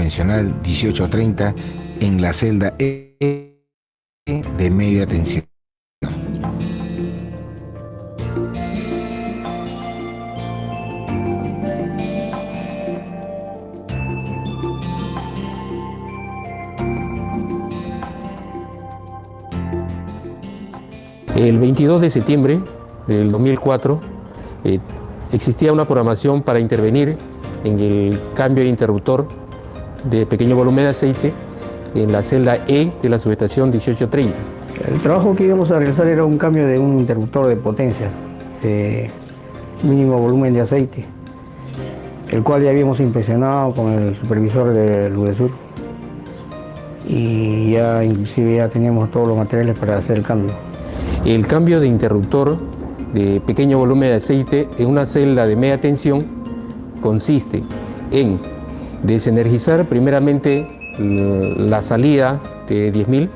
convencional 1830 en la celda E de media tensión. El 22 de septiembre del 2004 existía una programación para intervenir en el cambio de interruptor de pequeño volumen de aceite en la celda E de la subestación 1830. El trabajo que íbamos a realizar era un cambio de un interruptor de potencia, de mínimo volumen de aceite, el cual ya habíamos inspeccionado con el supervisor del UDESUR y ya inclusive ya teníamos todos los materiales para hacer el cambio. El cambio de interruptor de pequeño volumen de aceite en una celda de media tensión consiste en desenergizar primeramente la salida de 10.000,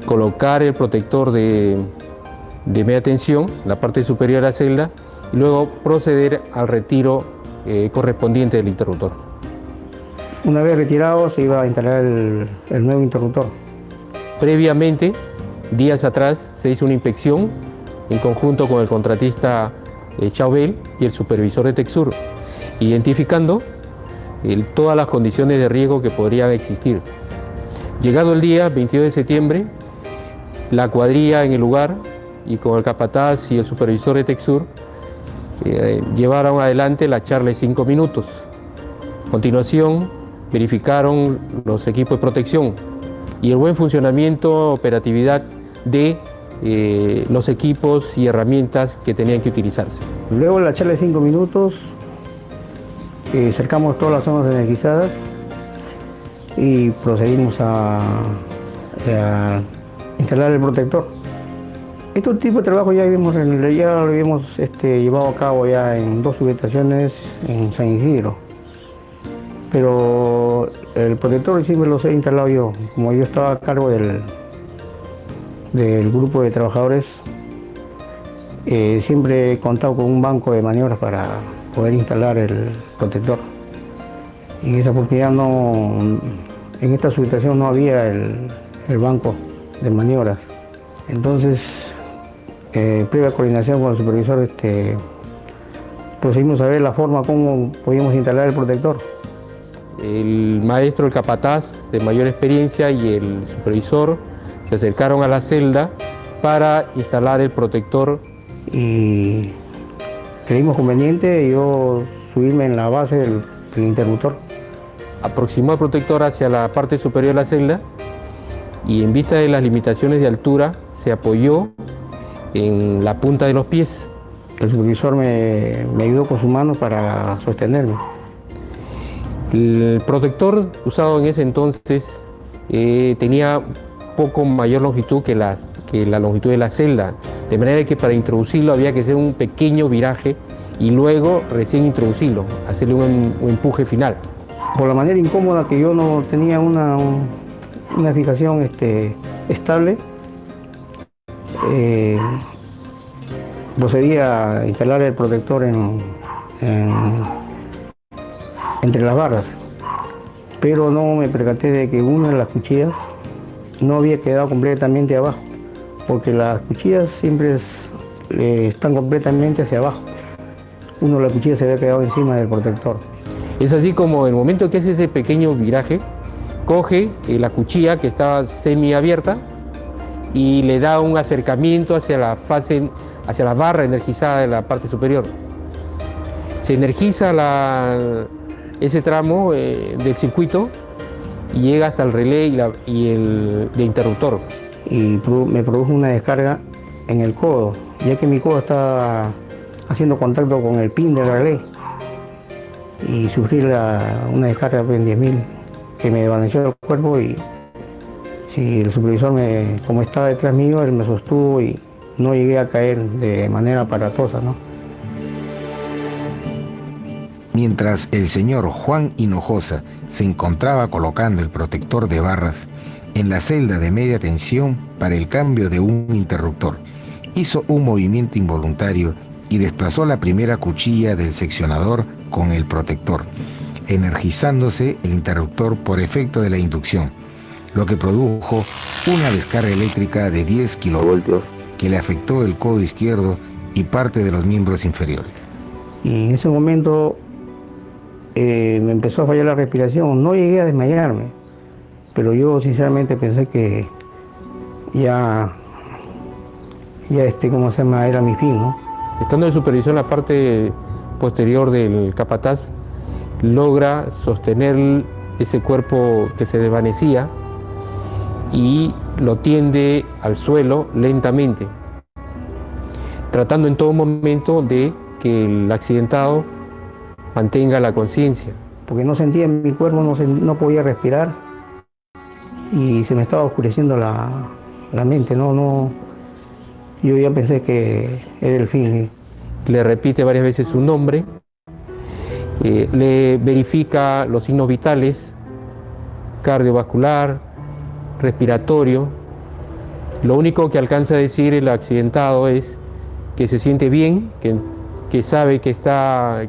colocar el protector de media tensión, la parte superior de la celda, y luego proceder al retiro correspondiente del interruptor. Una vez retirado se iba a instalar el nuevo interruptor. Previamente, días atrás, se hizo una inspección en conjunto con el contratista Chaubel y el supervisor de Texur, identificando todas las condiciones de riesgo que podrían existir. Llegado el día 22 de septiembre, la cuadrilla en el lugar y con el capataz y el supervisor de Texur llevaron adelante la charla de 5 minutos. A continuación, verificaron los equipos de protección y el buen funcionamiento, operatividad de los equipos y herramientas que tenían que utilizarse. Luego de la charla de 5 minutos, cercamos todas las zonas energizadas y procedimos a instalar el protector. Este tipo de trabajo ya lo habíamos llevado a cabo ya en 2 subestaciones en San Isidro, pero el protector siempre lo he instalado yo, como yo estaba a cargo del grupo de trabajadores. Siempre he contado con un banco de maniobras para poder instalar el protector. En esa oportunidad en esta subestación no había el banco de maniobras. Entonces, previa coordinación con el supervisor, procedimos a ver la forma como podíamos instalar el protector. El maestro, el capataz de mayor experiencia y el supervisor se acercaron a la celda para instalar el protector. Y creímos conveniente yo subirme en la base del interruptor. Aproximó el protector hacia la parte superior de la celda y en vista de las limitaciones de altura se apoyó en la punta de los pies. El supervisor me ayudó con su mano para sostenerme. El protector usado en ese entonces tenía poco mayor longitud que la longitud de la celda, de manera que para introducirlo había que hacer un pequeño viraje y luego recién introducirlo, hacerle un empuje final. Por la manera incómoda que yo no tenía una fijación estable, procedí a instalar el protector entre las barras, pero no me percaté de que una de las cuchillas no había quedado completamente abajo, porque las cuchillas siempre están completamente hacia abajo. Una de las cuchillas se había quedado encima del protector. Es así como en el momento que hace ese pequeño viraje, coge la cuchilla que estaba semiabierta y le da un acercamiento hacia la barra energizada de la parte superior. Se energiza ese tramo del circuito y llega hasta el relé y el interruptor. Y me produjo una descarga en el codo, ya que mi codo estaba haciendo contacto con el pin del relé y sufrí una descarga en 10.000 que me desvaneció el cuerpo y el supervisor, como estaba detrás mío, él me sostuvo y no llegué a caer de manera aparatosa, ¿no? Mientras el señor Juan Hinojosa se encontraba colocando el protector de barras en la celda de media tensión para el cambio de un interruptor, hizo un movimiento involuntario y desplazó la primera cuchilla del seccionador con el protector. energizándose el interruptor por efecto de la inducción, lo que produjo una descarga eléctrica de 10 kilovoltios que le afectó el codo izquierdo y parte de los miembros inferiores. Y en ese momento me empezó a fallar la respiración. No llegué a desmayarme, pero yo sinceramente pensé que ¿cómo se llama? Era mi fin, ¿no? Estando de supervisión en la parte posterior del capataz, logra sostener ese cuerpo que se desvanecía y lo tiende al suelo lentamente, tratando en todo momento de que el accidentado mantenga la conciencia. Porque no sentía en mi cuerpo, no podía respirar y se me estaba oscureciendo la mente, no. Yo ya pensé que era el fin. Le repite varias veces su nombre, le verifica los signos vitales, cardiovascular, respiratorio. Lo único que alcanza a decir el accidentado es que se siente bien, que sabe que está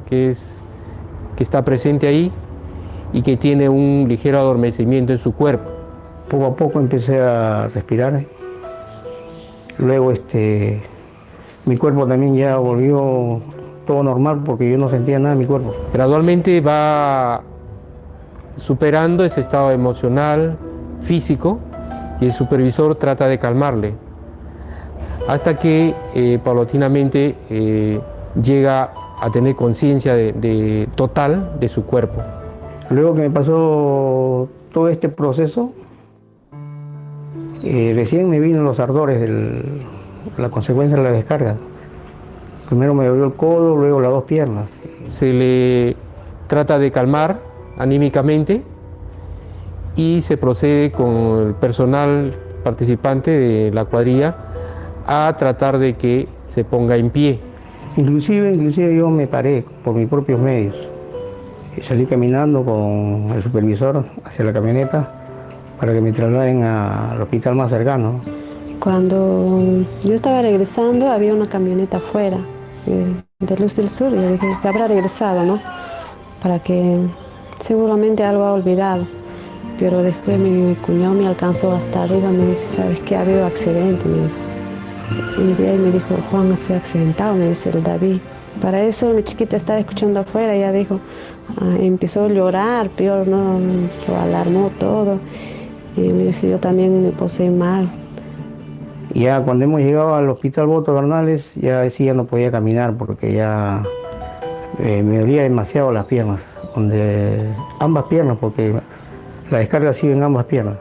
presente ahí y que tiene un ligero adormecimiento en su cuerpo. Poco a poco empecé a respirar. Luego mi cuerpo también ya volvió todo normal porque yo no sentía nada en mi cuerpo. Gradualmente va superando ese estado emocional, físico, y el supervisor trata de calmarle, hasta que paulatinamente llega a tener conciencia total de su cuerpo. Luego que me pasó todo este proceso, recién me vino los ardores, la consecuencia de la descarga. Primero me dolió el codo, luego las dos piernas. Se le trata de calmar anímicamente y se procede con el personal participante de la cuadrilla a tratar de que se ponga en pie. Inclusive yo me paré por mis propios medios. Salí caminando con el supervisor hacia la camioneta para que me trasladen al hospital más cercano. Cuando yo estaba regresando había una camioneta afuera de Luz del Sur. Yo dije que habrá regresado, ¿no? Para que seguramente algo ha olvidado. Pero después mi cuñado me alcanzó hasta arriba, me dice, ¿sabes qué? Ha habido accidente. Y de ahí me dijo, Juan se ha accidentado, me dice el David. Para eso mi chiquita estaba escuchando afuera, ella dijo, empezó a llorar, peor, ¿no? Lo alarmó todo. Y me dice, yo también me puse mal. Ya cuando hemos llegado al hospital Boto Bernales, ya no podía caminar porque ya me dolía demasiado las piernas, ambas piernas, porque la descarga sigue en ambas piernas.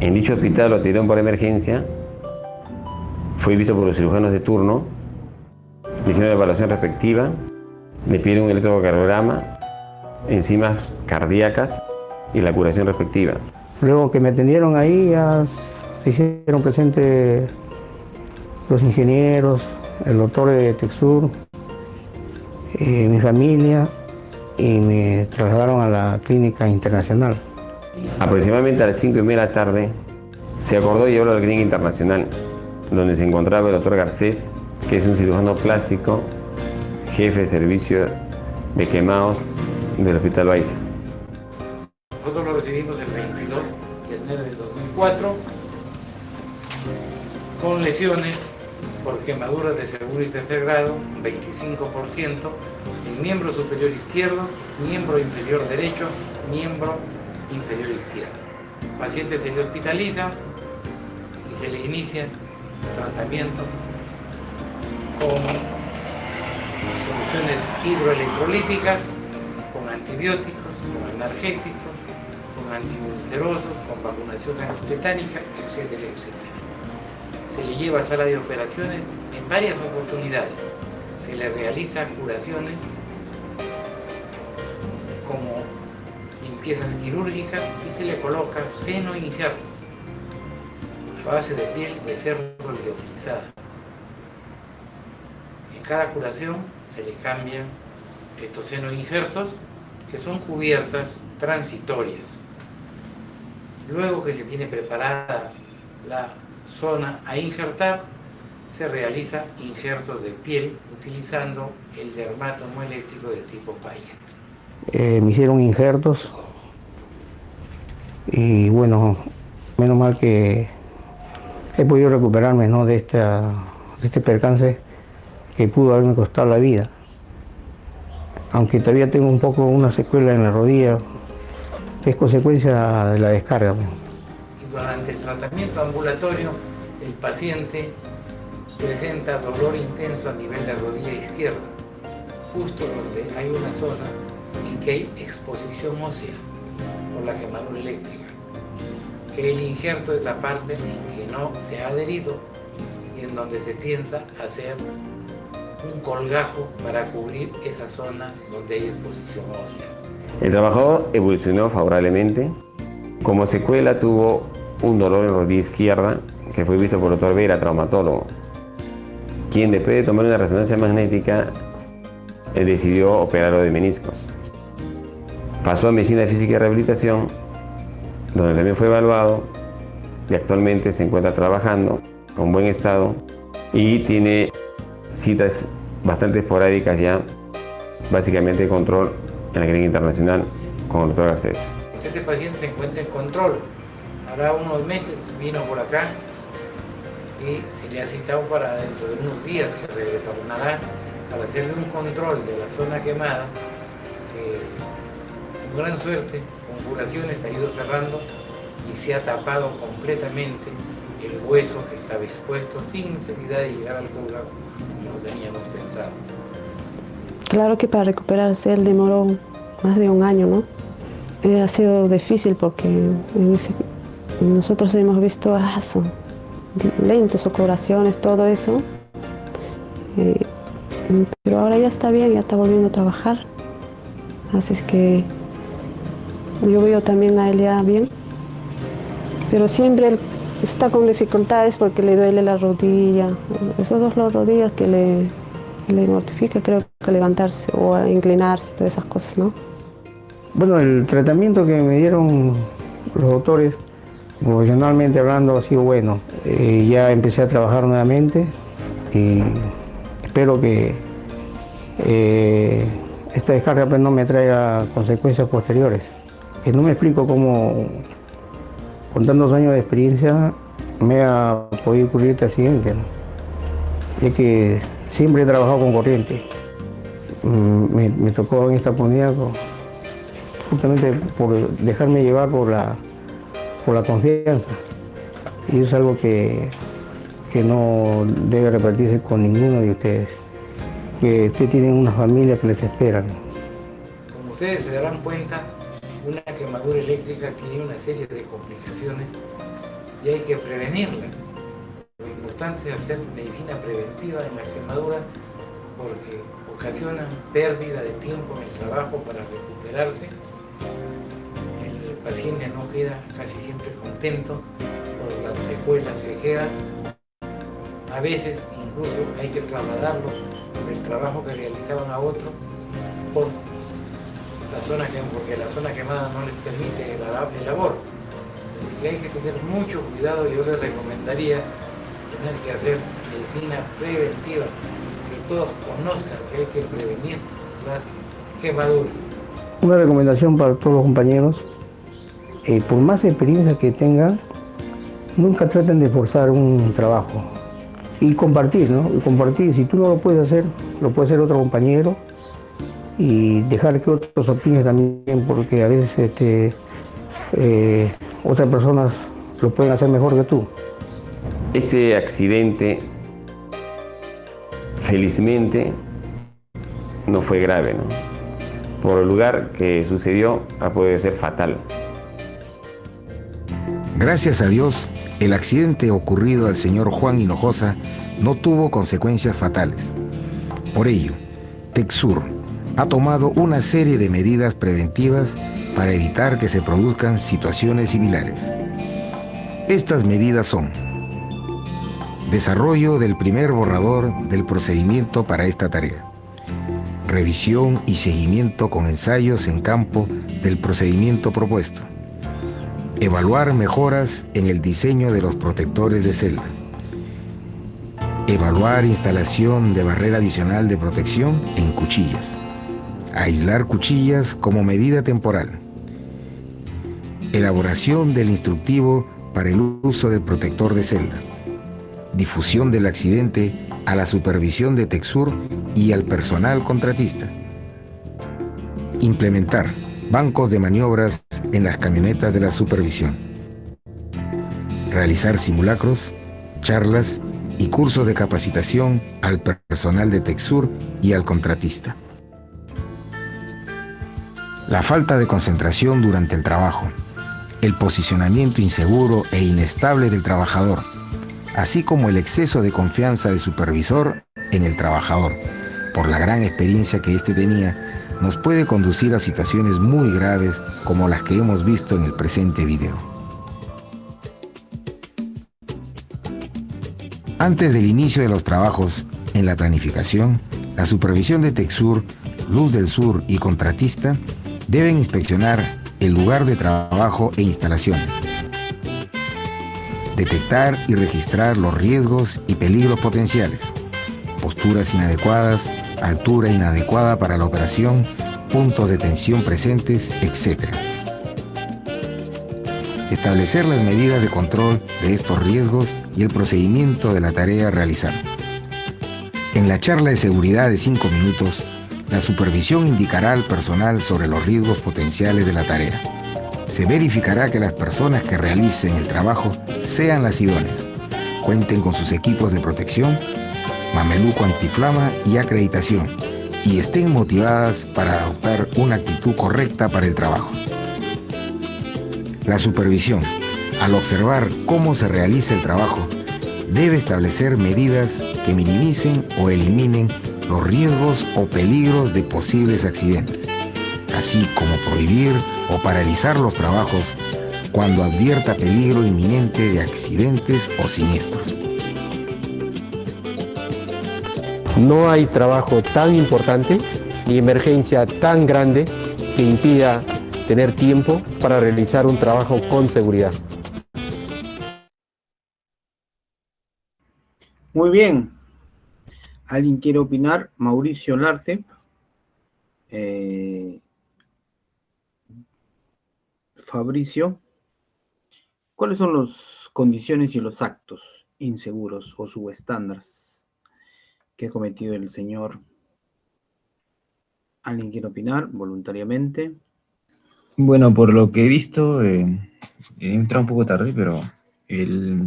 En dicho hospital lo atendieron por emergencia, fue visto por los cirujanos de turno, le hicieron la evaluación respectiva, le pidieron un electrocardiograma, enzimas cardíacas y la curación respectiva. Luego que me atendieron ahí, ya se hicieron presentes los ingenieros, el doctor de Texur, mi familia, y me trasladaron a la clínica internacional. Aproximadamente a las 5:30 de la tarde se acordó llevarlo a la clínica internacional, donde se encontraba el doctor Garcés, que es un cirujano plástico, jefe de servicio de quemados del Hospital Baiza. Nosotros lo recibimos el 22 de enero del 2004 con lesiones por quemaduras de segundo y tercer grado, 25%, en miembro superior izquierdo, miembro inferior derecho, miembro inferior izquierdo. El paciente se le hospitaliza y se le inicia tratamiento con soluciones hidroelectrolíticas, con antibióticos, con analgésicos, con antiulcerosos, con vacunación antitetánica, etcétera, etcétera. Se le lleva a sala de operaciones en varias oportunidades. Se le realiza curaciones como limpiezas quirúrgicas y se le coloca seno injertos a base de piel de cerdo liofilizada. En cada curación se le cambian estos senos injertos, que son cubiertas transitorias. Luego que se tiene preparada la zona a injertar, se realiza injertos de piel utilizando el dermatomo eléctrico de tipo Payet. Me hicieron injertos y bueno, menos mal que he podido recuperarme, ¿no?, de este percance que pudo haberme costado la vida. Aunque todavía tengo un poco una secuela en la rodilla, que es consecuencia de la descarga. Y durante el tratamiento ambulatorio, el paciente presenta dolor intenso a nivel de la rodilla izquierda, justo donde hay una zona en que hay exposición ósea por la quemadura eléctrica, que el injerto es la parte en que no se ha adherido y en donde se piensa hacer un colgajo para cubrir esa zona donde hay exposición ósea. El trabajador evolucionó favorablemente. Como secuela tuvo un dolor en rodilla izquierda que fue visto por el doctor Vera, traumatólogo, quien después de tomar una resonancia magnética decidió operarlo de meniscos. Pasó a medicina física y rehabilitación, donde también fue evaluado y actualmente se encuentra trabajando con buen estado y tiene citas bastante esporádicas ya, básicamente control en la clínica internacional con el doctor Garcés. Este paciente se encuentra en control. Ahora unos meses vino por acá y se le ha citado para dentro de unos días que retornará para hacerle un control de la zona quemada, que con gran suerte, con curaciones, ha ido cerrando y se ha tapado completamente el hueso que estaba expuesto sin necesidad de llegar al colgajo como lo teníamos pensado. Claro que para recuperarse él demoró más de un año, ¿no? Ha sido difícil porque nosotros hemos visto son lentos, curaciones, todo eso. Pero ahora ya está bien, ya está volviendo a trabajar. Así es que yo veo también a él ya bien. Pero siempre él está con dificultades porque le duele la rodilla. Esos dos las rodillas que le mortifica, creo que levantarse o inclinarse, todas esas cosas, ¿no? Bueno, el tratamiento que me dieron los doctores, profesionalmente hablando, ha sido bueno. Ya empecé a trabajar nuevamente y espero que esta descarga pues, no me traiga consecuencias posteriores. Que no me explico cómo, con tantos años de experiencia, me ha podido ocurrir este accidente, ¿no? Ya que siempre he trabajado con corriente. Me tocó en esta oportunidad justamente por dejarme llevar por la confianza. Y es algo que no debe repetirse con ninguno de ustedes. Que ustedes tienen una familia que les esperan. Como ustedes se darán cuenta, una quemadura eléctrica tiene una serie de complicaciones y hay que prevenirla. Lo importante es hacer medicina preventiva en la quemadura porque ocasiona pérdida de tiempo en el trabajo para recuperarse. El paciente no queda casi siempre contento por las secuelas que quedan. A veces incluso hay que trasladarlo del trabajo que realizaban a otro por porque la zona quemada no les permite el labor. Así que hay que tener mucho cuidado. Yo les recomendaría tener que hacer medicina preventiva, que todos conozcan que hay que prevenir las quemaduras. Una recomendación para todos los compañeros, por más experiencia que tengan, nunca traten de forzar un trabajo. Y compartir, ¿no? Y compartir, si tú no lo puedes hacer, lo puede hacer otro compañero y dejar que otros opinen también, porque a veces otras personas lo pueden hacer mejor que tú. Este accidente, felizmente, no fue grave, ¿no? Por el lugar que sucedió, ha podido ser fatal. Gracias a Dios, el accidente ocurrido al señor Juan Hinojosa no tuvo consecuencias fatales. Por ello, TecSur ha tomado una serie de medidas preventivas para evitar que se produzcan situaciones similares. Estas medidas son: desarrollo del primer borrador del procedimiento para esta tarea, revisión y seguimiento con ensayos en campo del procedimiento propuesto, evaluar mejoras en el diseño de los protectores de celda, evaluar instalación de barrera adicional de protección en cuchillas, Aislar cuchillas como medida temporal. Elaboración del instructivo para el uso del protector de celda. Difusión del accidente a la supervisión de Texur y al personal contratista. Implementar bancos de maniobras en las camionetas de la supervisión. Realizar simulacros, charlas y cursos de capacitación al personal de Texur y al contratista. La falta de concentración durante el trabajo, el posicionamiento inseguro e inestable del trabajador, así como el exceso de confianza del supervisor en el trabajador, por la gran experiencia que éste tenía, nos puede conducir a situaciones muy graves como las que hemos visto en el presente video. Antes del inicio de los trabajos en la planificación, la supervisión de Texur, Luz del Sur y contratista deben inspeccionar el lugar de trabajo e instalaciones, detectar y registrar los riesgos y peligros potenciales, posturas inadecuadas, altura inadecuada para la operación, puntos de tensión presentes, etc. Establecer las medidas de control de estos riesgos y el procedimiento de la tarea a realizar. En la charla de seguridad de 5 minutos, la supervisión indicará al personal sobre los riesgos potenciales de la tarea. Se verificará que las personas que realicen el trabajo sean las idóneas, cuenten con sus equipos de protección, mameluco antiflama y acreditación, y estén motivadas para adoptar una actitud correcta para el trabajo. La supervisión, al observar cómo se realiza el trabajo, debe establecer medidas que minimicen o eliminen los riesgos o peligros de posibles accidentes, así como prohibir o paralizar los trabajos cuando advierta peligro inminente de accidentes o siniestros. No hay trabajo tan importante ni emergencia tan grande que impida tener tiempo para realizar un trabajo con seguridad. Muy bien. ¿Alguien quiere opinar? Mauricio Larte. Fabricio. ¿Cuáles son las condiciones y los actos inseguros o subestándares que ha cometido el señor? ¿Alguien quiere opinar voluntariamente? Bueno, por lo que he visto, he entrado un poco tarde, pero él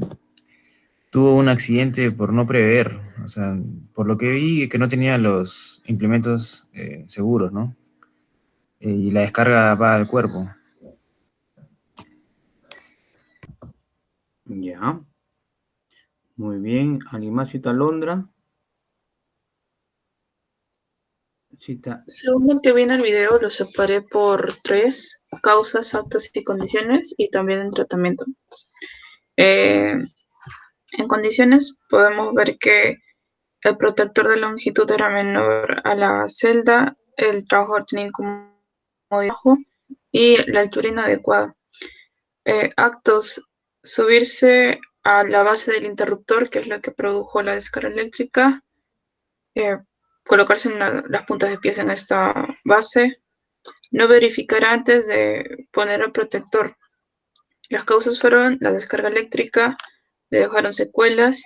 tuvo un accidente por no prever. O sea, por lo que vi, que no tenía los implementos seguros, ¿no? Y la descarga va al cuerpo. Ya. Muy bien. ¿Alguien más cita Londra? Cita. Según lo que vi en el video, lo separé por 3 causas, actos y condiciones, y también en tratamiento. En condiciones podemos ver que el protector de longitud era menor a la celda, el trabajador tenía incomodidad y la altura inadecuada. Actos: subirse a la base del interruptor, que es lo que produjo la descarga eléctrica, colocarse en las puntas de pies en esta base, no verificar antes de poner el protector. Las causas fueron la descarga eléctrica, le dejaron secuelas,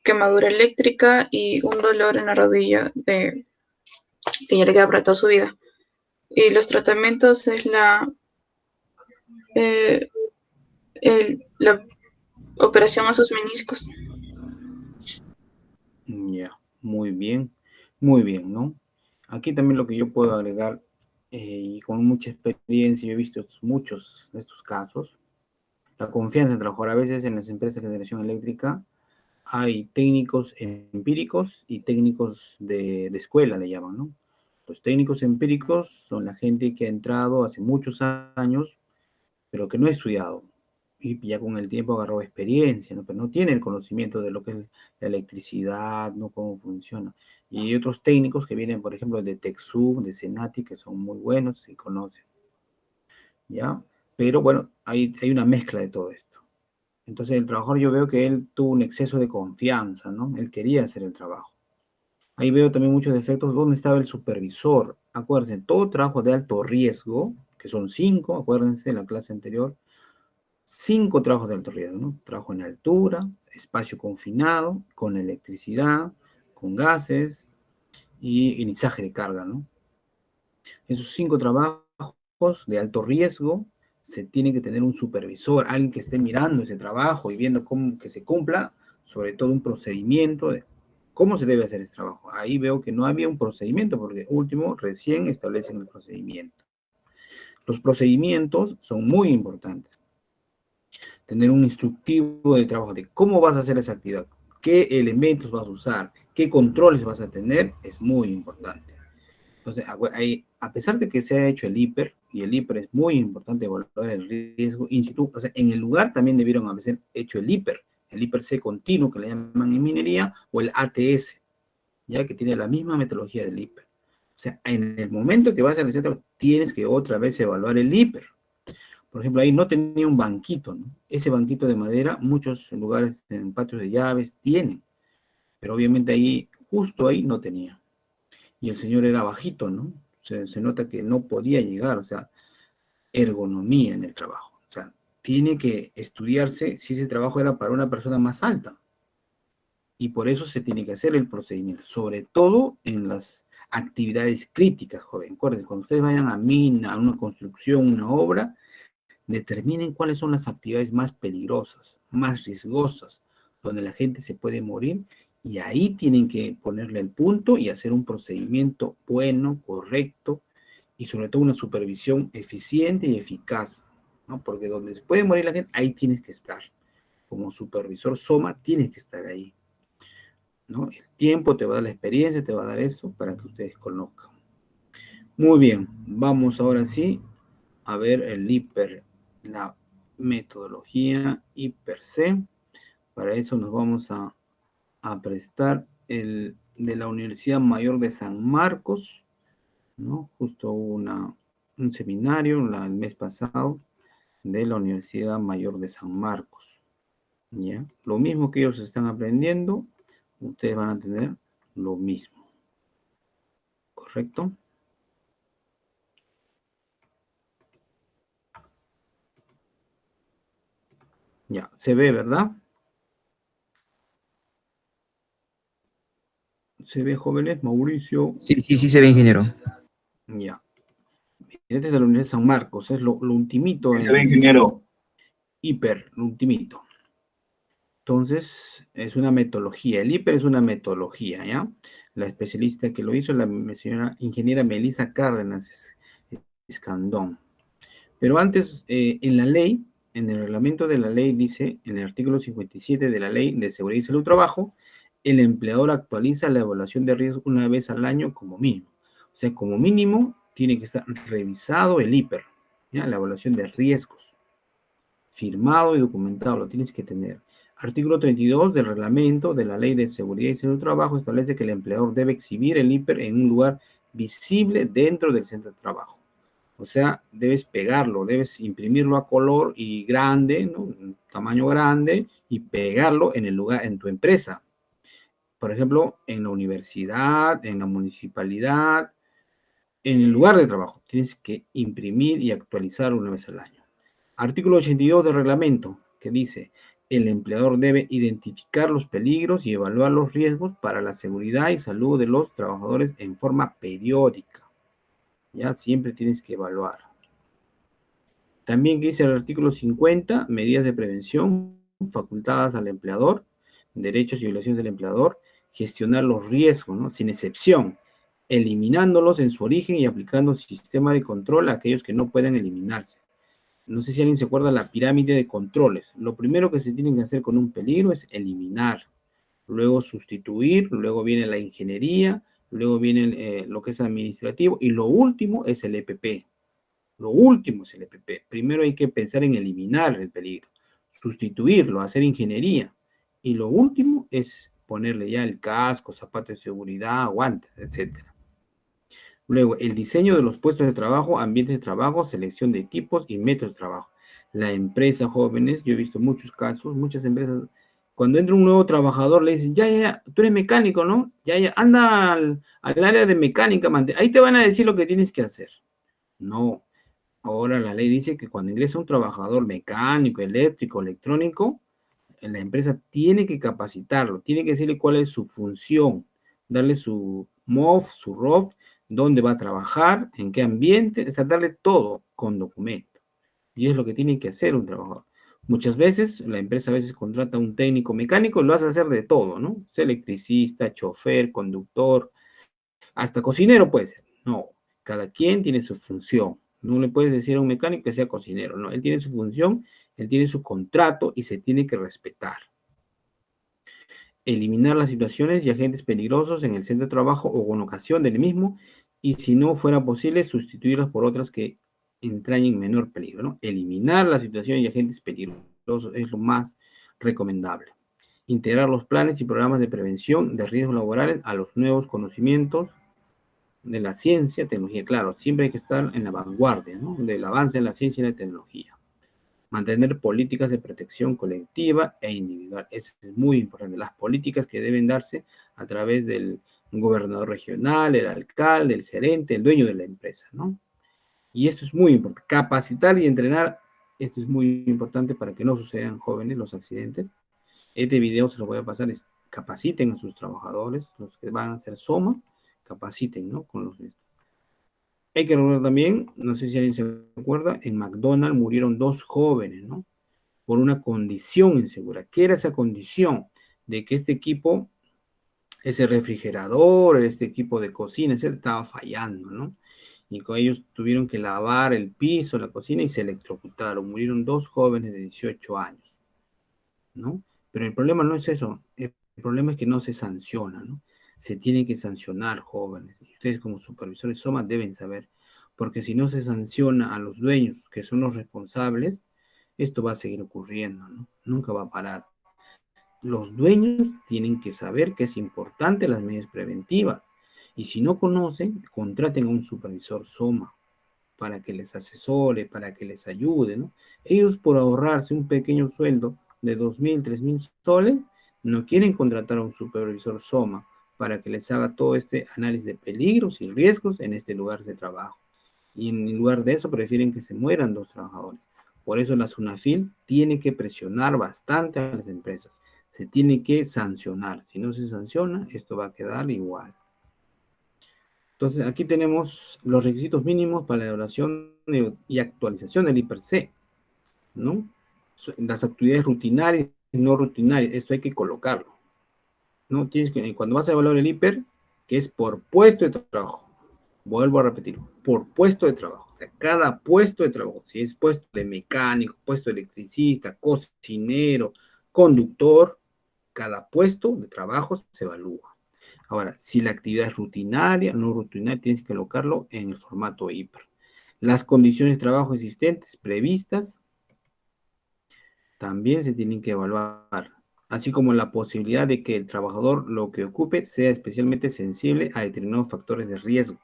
quemadura eléctrica y un dolor en la rodilla que ya le queda para toda su vida. Y los tratamientos es la operación a sus meniscos. Ya, muy bien, ¿no? Aquí también lo que yo puedo agregar, y con mucha experiencia, yo he visto muchos de estos casos, la confianza en trabajar. A veces en las empresas de generación eléctrica hay técnicos empíricos y técnicos de escuela, le llaman, ¿no? Los técnicos empíricos son la gente que ha entrado hace muchos años, pero que no ha estudiado, y ya con el tiempo agarró experiencia, ¿no? Pero no tiene el conocimiento de lo que es la electricidad, ¿no? Cómo funciona. Y hay otros técnicos que vienen, por ejemplo, de TechSoup, de Senati, que son muy buenos y conocen, ¿ya? Pero bueno, hay una mezcla de todo esto. Entonces el trabajador, yo veo que él tuvo un exceso de confianza, ¿no? Él quería hacer el trabajo. Ahí veo también muchos defectos. ¿Dónde estaba el supervisor? Acuérdense, todo trabajo de alto riesgo, que son 5, acuérdense en la clase anterior, 5 trabajos de alto riesgo, ¿no? Trabajo en altura, espacio confinado, con electricidad, con gases y inizaje de carga, ¿no? Esos 5 trabajos de alto riesgo se tiene que tener un supervisor, alguien que esté mirando ese trabajo y viendo cómo que se cumpla, sobre todo un procedimiento de cómo se debe hacer ese trabajo. Ahí veo que no había un procedimiento, porque último, recién establecen el procedimiento. Los procedimientos son muy importantes. Tener un instructivo de trabajo de cómo vas a hacer esa actividad, qué elementos vas a usar, qué controles vas a tener, es muy importante. Entonces, a pesar de que se ha hecho el IPER, y el IPER es muy importante evaluar el riesgo in situ, o sea, en el lugar también debieron haber hecho el IPER C continuo, que le llaman en minería, o el ATS, ya que tiene la misma metodología del IPER. O sea, en el momento que vas a realizar, tienes que otra vez evaluar el IPER. Por ejemplo, ahí no tenía un banquito, ¿no? Ese banquito de madera, muchos lugares en patios de llaves tienen, pero obviamente ahí, justo ahí, no tenía. Y el señor era bajito, ¿no? Se nota que no podía llegar, o sea, ergonomía en el trabajo. O sea, tiene que estudiarse si ese trabajo era para una persona más alta. Y por eso se tiene que hacer el procedimiento, sobre todo en las actividades críticas, joven. Acuérdense, cuando ustedes vayan a mina, a una construcción, una obra, determinen cuáles son las actividades más peligrosas, más riesgosas, donde la gente se puede morir, y ahí tienen que ponerle el punto y hacer un procedimiento bueno, correcto, y sobre todo una supervisión eficiente y eficaz, ¿no? Porque donde se puede morir la gente, ahí tienes que estar. Como supervisor SOMA, tienes que estar ahí, ¿no? El tiempo te va a dar la experiencia, te va a dar eso para que ustedes conozcan. Muy bien, vamos ahora sí a ver el IPER, la metodología IPER C. Para eso nos vamos a prestar el de la Universidad Mayor de San Marcos, ¿no? Justo hubo un seminario el mes pasado de la Universidad Mayor de San Marcos, ¿ya? Lo mismo que ellos están aprendiendo, ustedes van a tener lo mismo, ¿correcto? Ya, se ve, ¿verdad? ¿Se ve, jóvenes? Mauricio. Sí, sí, sí se ve, ingeniero. Ya. Este es de la Universidad de San Marcos, es lo ultimito Se ve, ingeniero. IPER, lo ultimito. Entonces, es una metodología. El IPER es una metodología, ¿ya? La especialista que lo hizo es la señora ingeniera Melissa Cárdenas Escandón. Pero antes, en la ley, en el reglamento de la ley dice, en el artículo 57 de la Ley de Seguridad y Salud del Trabajo, el empleador actualiza la evaluación de riesgo una vez al año como mínimo. O sea, como mínimo, tiene que estar revisado el IPER, ¿ya? La evaluación de riesgos. Firmado y documentado, lo tienes que tener. Artículo 32 del reglamento de la Ley de Seguridad y Salud del Trabajo establece que el empleador debe exhibir el IPER en un lugar visible dentro del centro de trabajo. O sea, debes pegarlo, debes imprimirlo a color y grande, ¿no? Un tamaño grande, y pegarlo en el lugar, en tu empresa. Por ejemplo, en la universidad, en la municipalidad, en el lugar de trabajo. Tienes que imprimir y actualizar una vez al año. Artículo 82 del reglamento, que dice, el empleador debe identificar los peligros y evaluar los riesgos para la seguridad y salud de los trabajadores en forma periódica. Ya siempre tienes que evaluar. También dice el artículo 50, medidas de prevención facultadas al empleador, derechos y obligaciones del empleador, gestionar los riesgos, ¿no? Sin excepción, eliminándolos en su origen y aplicando un sistema de control a aquellos que no puedan eliminarse. No sé si alguien se acuerda de la pirámide de controles. Lo primero que se tiene que hacer con un peligro es eliminar, luego sustituir, luego viene la ingeniería, luego viene lo que es administrativo, y lo último es el EPP. Lo último es el EPP. Primero hay que pensar en eliminar el peligro, sustituirlo, hacer ingeniería, y lo último es ponerle ya el casco, zapatos de seguridad, guantes, etc. Luego, el diseño de los puestos de trabajo, ambientes de trabajo, selección de equipos y métodos de trabajo. La empresa, jóvenes, yo he visto muchos casos, muchas empresas Cuando entra un nuevo trabajador, le dicen, ya, tú eres mecánico, ¿no? Ya, anda al área de mecánica, ahí te van a decir lo que tienes que hacer. No, ahora la ley dice que cuando ingresa un trabajador mecánico, eléctrico, electrónico, la empresa tiene que capacitarlo, tiene que decirle cuál es su función, darle su MOF, su ROF, dónde va a trabajar, en qué ambiente, o sea, darle todo con documento. Y es lo que tiene que hacer un trabajador. Muchas veces, la empresa a veces contrata a un técnico mecánico y lo hace hacer de todo, ¿no? Es electricista, chofer, conductor, hasta cocinero puede ser. No, cada quien tiene su función. No le puedes decir a un mecánico que sea cocinero, no, él tiene su función, él tiene su contrato y se tiene que respetar. Eliminar las situaciones y agentes peligrosos en el centro de trabajo o con ocasión del mismo, y si no fuera posible, sustituirlas por otras que entrañen menor peligro, ¿no? Eliminar las situaciones y agentes peligrosos es lo más recomendable. Integrar los planes y programas de prevención de riesgos laborales a los nuevos conocimientos de la ciencia, tecnología. Claro, siempre hay que estar en la vanguardia, ¿no? Del avance en la ciencia y la tecnología. Mantener políticas de protección colectiva e individual. Eso es muy importante. Las políticas que deben darse a través del gobernador regional, el alcalde, el gerente, el dueño de la empresa, ¿no? Y esto es muy importante. Capacitar y entrenar, esto es muy importante para que no sucedan, jóvenes, los accidentes. Este video se lo voy a pasar, es capaciten a sus trabajadores, los que van a hacer SOMA, capaciten, ¿no? Con los... Hay que recordar también, no sé si alguien se acuerda, en McDonald's murieron 2 jóvenes, ¿no? Por una condición insegura. ¿Qué era esa condición? De que este equipo, ese refrigerador, este equipo de cocina, estaba fallando, ¿no? Y con ellos tuvieron que lavar el piso, la cocina, y se electrocutaron. Murieron 2 jóvenes de 18 años, ¿no? Pero el problema no es eso. El problema es que no se sanciona, ¿no? Se tiene que sancionar, jóvenes. Y ustedes como supervisores SOMA deben saber, porque si no se sanciona a los dueños, que son los responsables, esto va a seguir ocurriendo, ¿no? Nunca va a parar. Los dueños tienen que saber que es importante las medidas preventivas. Y si no conocen, contraten a un supervisor SOMA para que les asesore, para que les ayude, ¿no? Ellos, por ahorrarse un pequeño sueldo de 2.000, 3.000 soles, no quieren contratar a un supervisor SOMA para que les haga todo este análisis de peligros y riesgos en este lugar de trabajo. Y en lugar de eso prefieren que se mueran 2 trabajadores. Por eso la SUNAFIL tiene que presionar bastante a las empresas. Se tiene que sancionar. Si no se sanciona, esto va a quedar igual. Entonces, aquí tenemos los requisitos mínimos para la elaboración y actualización del IPRC, ¿no? Las actividades rutinarias y no rutinarias, esto hay que colocarlo, ¿no? Tienes que, cuando vas a evaluar el IPER, que es por puesto de trabajo, vuelvo a repetir, por puesto de trabajo, o sea, cada puesto de trabajo, si es puesto de mecánico, puesto de electricista, cocinero, conductor, cada puesto de trabajo se evalúa. Ahora, si la actividad es rutinaria, no rutinaria, tienes que colocarlo en el formato IPR. Las condiciones de trabajo existentes, previstas, también se tienen que evaluar, así como la posibilidad de que el trabajador lo que ocupe sea especialmente sensible a determinados factores de riesgo.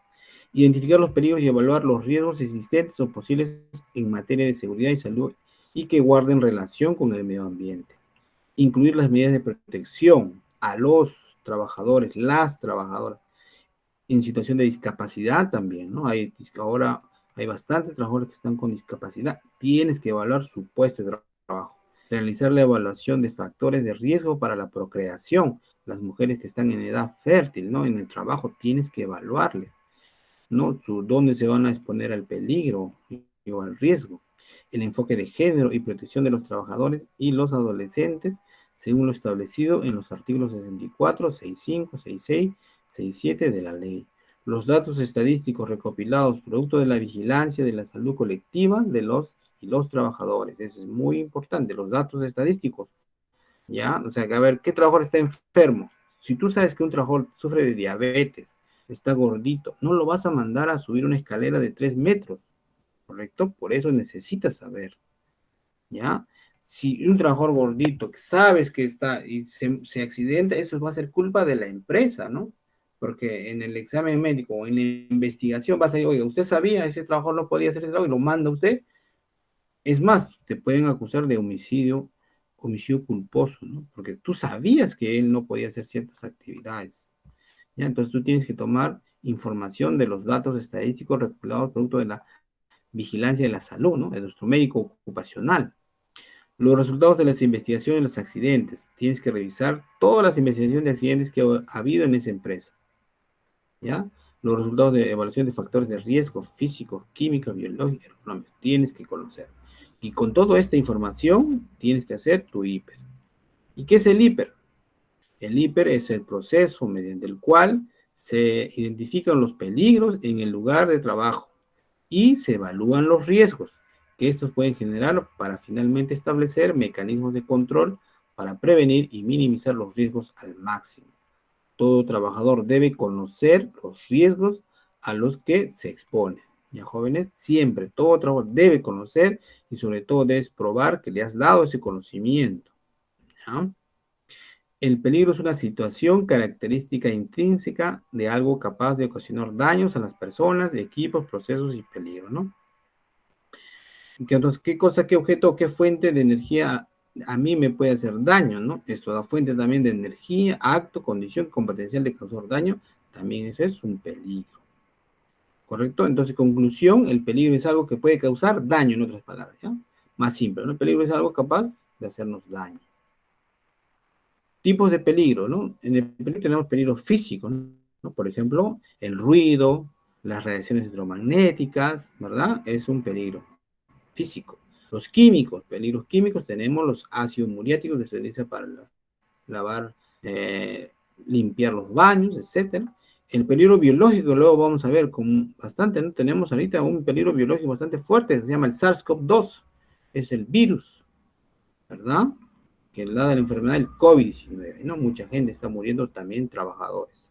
Identificar los peligros y evaluar los riesgos existentes o posibles en materia de seguridad y salud y que guarden relación con el medio ambiente. Incluir las medidas de protección a los trabajadores, las trabajadoras, en situación de discapacidad también, ¿no? Ahora hay bastantes trabajadores que están con discapacidad. Tienes que evaluar su puesto de trabajo. Realizar la evaluación de factores de riesgo para la procreación. Las mujeres que están en edad fértil, ¿no? En el trabajo tienes que evaluarles, ¿no? Dónde se van a exponer al peligro o al riesgo. El enfoque de género y protección de los trabajadores y los adolescentes, según lo establecido en los artículos 64, 65, 66, 67 de la ley. Los datos estadísticos recopilados producto de la vigilancia de la salud colectiva de los trabajadores. Eso es muy importante, los datos estadísticos. ¿Ya? O sea, que a ver, ¿qué trabajador está enfermo? Si tú sabes que un trabajador sufre de diabetes, está gordito, no lo vas a mandar a subir una escalera de 3 metros, ¿correcto? Por eso necesitas saber, ¿ya? Si un trabajador gordito que sabes que está y se accidenta, eso va a ser culpa de la empresa, ¿no? Porque en el examen médico o en la investigación vas a decir, oiga, usted sabía, ese trabajador no podía hacer ese trabajo y lo manda usted. Es más, te pueden acusar de homicidio homicidio culposo, ¿no? Porque tú sabías que él no podía hacer ciertas actividades, ¿ya? Entonces tú tienes que tomar información de los datos estadísticos recopilados producto de la vigilancia de la salud, ¿no? De nuestro médico ocupacional. Los resultados de las investigaciones de los accidentes. Tienes que revisar todas las investigaciones de accidentes que ha habido en esa empresa, ¿ya? Los resultados de evaluación de factores de riesgo físicos, químicos, biológicos, económicos. Tienes que conocer. Y con toda esta información tienes que hacer tu hiper. ¿Y qué es el hiper? El hiper es el proceso mediante el cual se identifican los peligros en el lugar de trabajo y se evalúan los riesgos que estos pueden generar para finalmente establecer mecanismos de control para prevenir y minimizar los riesgos al máximo. Todo trabajador debe conocer los riesgos a los que se expone. Ya, jóvenes, siempre todo trabajador debe conocer y sobre todo debes probar que le has dado ese conocimiento. ¿Ya? El peligro es una situación característica intrínseca de algo capaz de ocasionar daños a las personas, equipos, procesos y peligro, ¿no? Entonces, ¿qué cosa, qué objeto, qué fuente de energía a mí me puede hacer daño, ¿no? Esto da fuente también de energía, acto, condición con potencial de causar daño, también ese es un peligro. ¿Correcto? Entonces, conclusión, el peligro es algo que puede causar daño, en otras palabras, ¿ya? Más simple, ¿no? El peligro es algo capaz de hacernos daño. Tipos de peligro, ¿no? En el peligro tenemos peligros físicos, ¿no? Por ejemplo, el ruido, las radiaciones electromagnéticas, ¿verdad? Es un peligro físico. Los químicos, peligros químicos, tenemos los ácidos muriáticos que se utilizan para lavar, limpiar los baños, etc. El peligro biológico, luego vamos a ver con bastante, ¿no? Tenemos ahorita un peligro biológico bastante fuerte, se llama el SARS-CoV-2, es el virus, ¿verdad? Que da la enfermedad del COVID-19, ¿no? Mucha gente está muriendo, también trabajadores.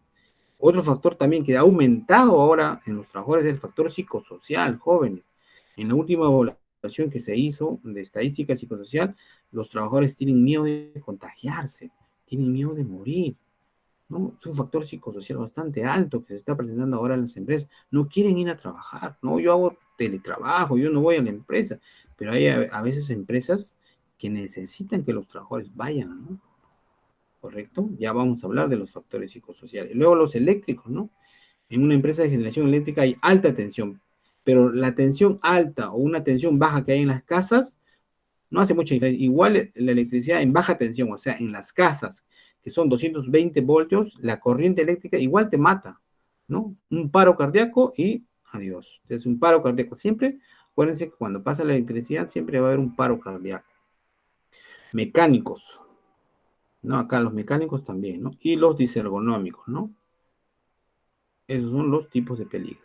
Otro factor también que ha aumentado ahora en los trabajadores es el factor psicosocial, jóvenes. En la última evaluación que se hizo de estadística psicosocial, los trabajadores tienen miedo de contagiarse, tienen miedo de morir, ¿no? Es un factor psicosocial bastante alto que se está presentando ahora en las empresas. No quieren ir a trabajar, ¿no? Yo hago teletrabajo, yo no voy a la empresa, pero hay a veces empresas que necesitan que los trabajadores vayan, ¿no? ¿Correcto? Ya vamos a hablar de los factores psicosociales. Luego los eléctricos, ¿no? En una empresa de generación eléctrica hay alta tensión, pero la tensión alta o una tensión baja que hay en las casas no hace mucha diferencia. Igual la electricidad en baja tensión, o sea, en las casas, que son 220 voltios, la corriente eléctrica igual te mata, ¿no? Un paro cardíaco y adiós. Es un paro cardíaco. Siempre, acuérdense que cuando pasa la electricidad, siempre va a haber un paro cardíaco. Mecánicos, ¿no? Acá los mecánicos también, ¿no? Y los disergonómicos, ¿no? Esos son los tipos de peligros.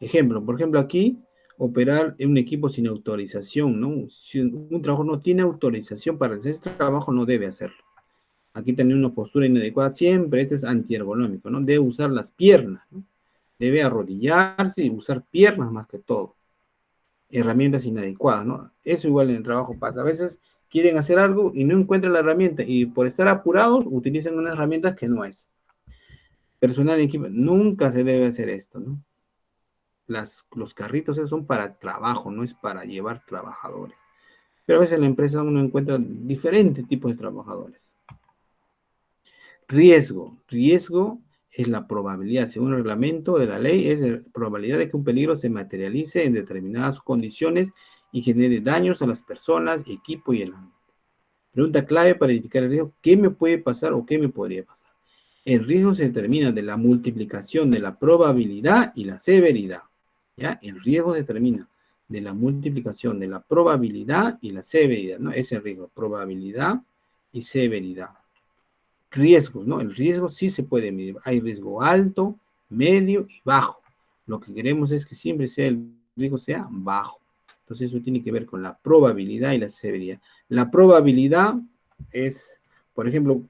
Ejemplo, por ejemplo, aquí, operar en un equipo sin autorización, ¿no? Si un trabajador no tiene autorización para hacer este trabajo, no debe hacerlo. Aquí tener una postura inadecuada, siempre este es antiergonómico, ¿no? Debe usar las piernas, ¿no? Debe arrodillarse y usar piernas más que todo. Herramientas inadecuadas, ¿no? Eso igual en el trabajo pasa. A veces quieren hacer algo y no encuentran la herramienta y por estar apurados utilizan unas herramientas que no es. Personal en equipo, nunca se debe hacer esto, ¿no? Los carritos esos son para trabajo, no es para llevar trabajadores. Pero a veces en la empresa uno encuentra diferentes tipos de trabajadores. Riesgo. Riesgo es la probabilidad, según el reglamento de la ley, es la probabilidad de que un peligro se materialice en determinadas condiciones y genere daños a las personas, equipo y el ámbito. Pregunta clave para identificar el riesgo: ¿qué me puede pasar o qué me podría pasar? El riesgo se determina de la multiplicación de la probabilidad y la severidad. ¿Ya? El riesgo se determina de la multiplicación de la probabilidad y la severidad, ¿no? Ese riesgo, probabilidad y severidad. Riesgos, ¿no? El riesgo sí se puede medir. Hay riesgo alto, medio y bajo. Lo que queremos es que siempre el riesgo sea bajo. Entonces eso tiene que ver con la probabilidad y la severidad. La probabilidad es, por ejemplo,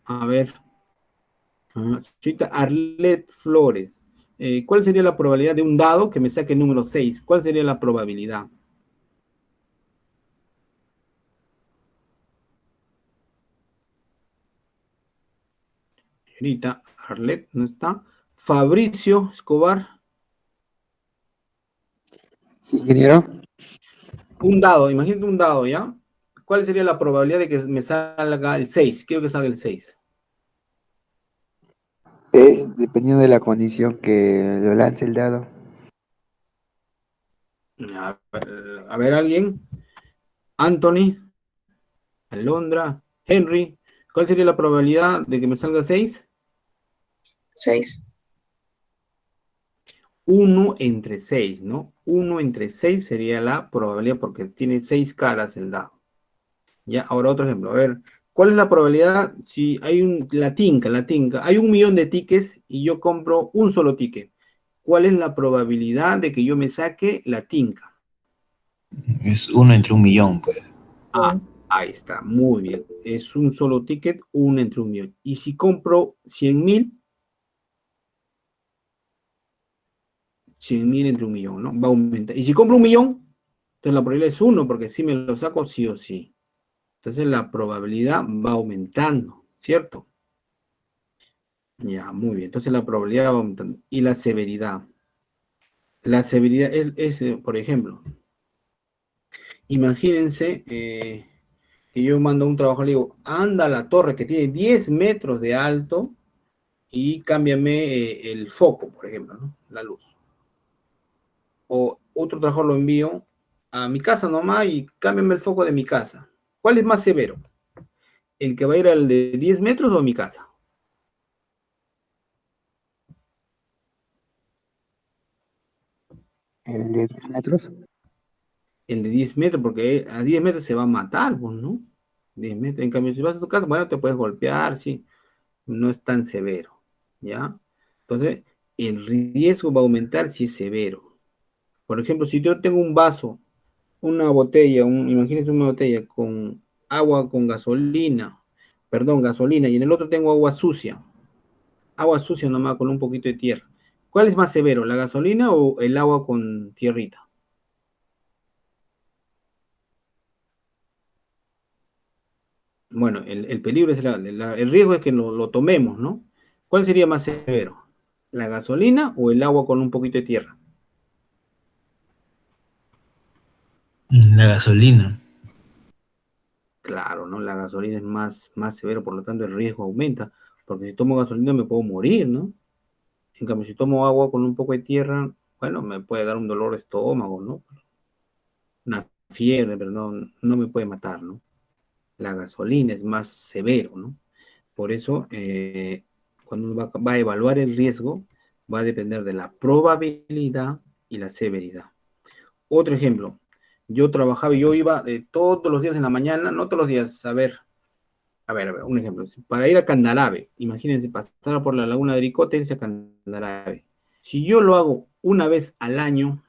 a ver, chica Arlet Flores. ¿Cuál sería la probabilidad de un dado que me saque el número 6? ¿Cuál sería la probabilidad? Señorita Arlet, ¿no está? Fabricio Escobar. Sí, ingeniero. Un dado, imagínate un dado, ¿ya? ¿Cuál sería la probabilidad de que me salga el 6? Quiero que salga el 6. Dependiendo de la condición que lo lance el dado. A ver, alguien. Anthony, Alondra, Henry. ¿Cuál sería la probabilidad de que me salga 6? 6. 1 entre 6, ¿no? 1 entre 6 sería la probabilidad porque tiene 6 caras el dado. Ya, ahora otro ejemplo. A ver, ¿cuál es la probabilidad si hay la tinca, hay 1.000.000 de tickets y yo compro un solo ticket? ¿Cuál es la probabilidad de que yo me saque la tinca? Es 1 entre 1.000.000, pues. Ah, ahí está, muy bien. Es un solo ticket, 1 entre 1.000.000. Y si compro 100.000, 100.000 entre 1.000.000, ¿no? Va a aumentar. Y si compro 1.000.000, entonces la probabilidad es 1, porque si me lo saco sí o sí. Entonces la probabilidad va aumentando, ¿cierto? Ya, muy bien. Entonces la probabilidad va aumentando. Y la severidad. La severidad por ejemplo, imagínense que yo mando un trabajo, le digo, anda a la torre que tiene 10 metros de alto y cámbiame el foco, por ejemplo, ¿no? La luz. O otro trabajo lo envío a mi casa nomás y cámbiame el foco de mi casa. ¿Cuál es más severo? ¿El que va a ir al de 10 metros o a mi casa? ¿El de 10 metros? El de 10 metros, porque a 10 metros se va a matar, pues, ¿no? 10 metros. En cambio, si vas a tu casa, bueno, te puedes golpear, sí. No es tan severo, ¿ya? Entonces, el riesgo va a aumentar si es severo. Por ejemplo, si yo tengo un vaso, una botella, imagínense una botella con agua con gasolina, perdón, gasolina, y en el otro tengo agua sucia nomás con un poquito de tierra. ¿Cuál es más severo, la gasolina o el agua con tierrita? Bueno, el peligro es el riesgo es que lo tomemos, ¿no? ¿Cuál sería más severo? ¿La gasolina o el agua con un poquito de tierra? La gasolina. Claro, ¿no? La gasolina es más severo, por lo tanto el riesgo aumenta, porque si tomo gasolina me puedo morir, ¿no? En cambio, si tomo agua con un poco de tierra, bueno, me puede dar un dolor de estómago, ¿no? Una fiebre, pero no me puede matar, ¿no? La gasolina es más severo, ¿no? Por eso, cuando uno va a evaluar el riesgo, va a depender de la probabilidad y la severidad. Otro ejemplo, yo iba todos los días en la mañana, no todos los días, a ver, un ejemplo, para ir a Candarave, imagínense pasar por la laguna de Ricote y irse a Candarave. Si yo lo hago una vez al año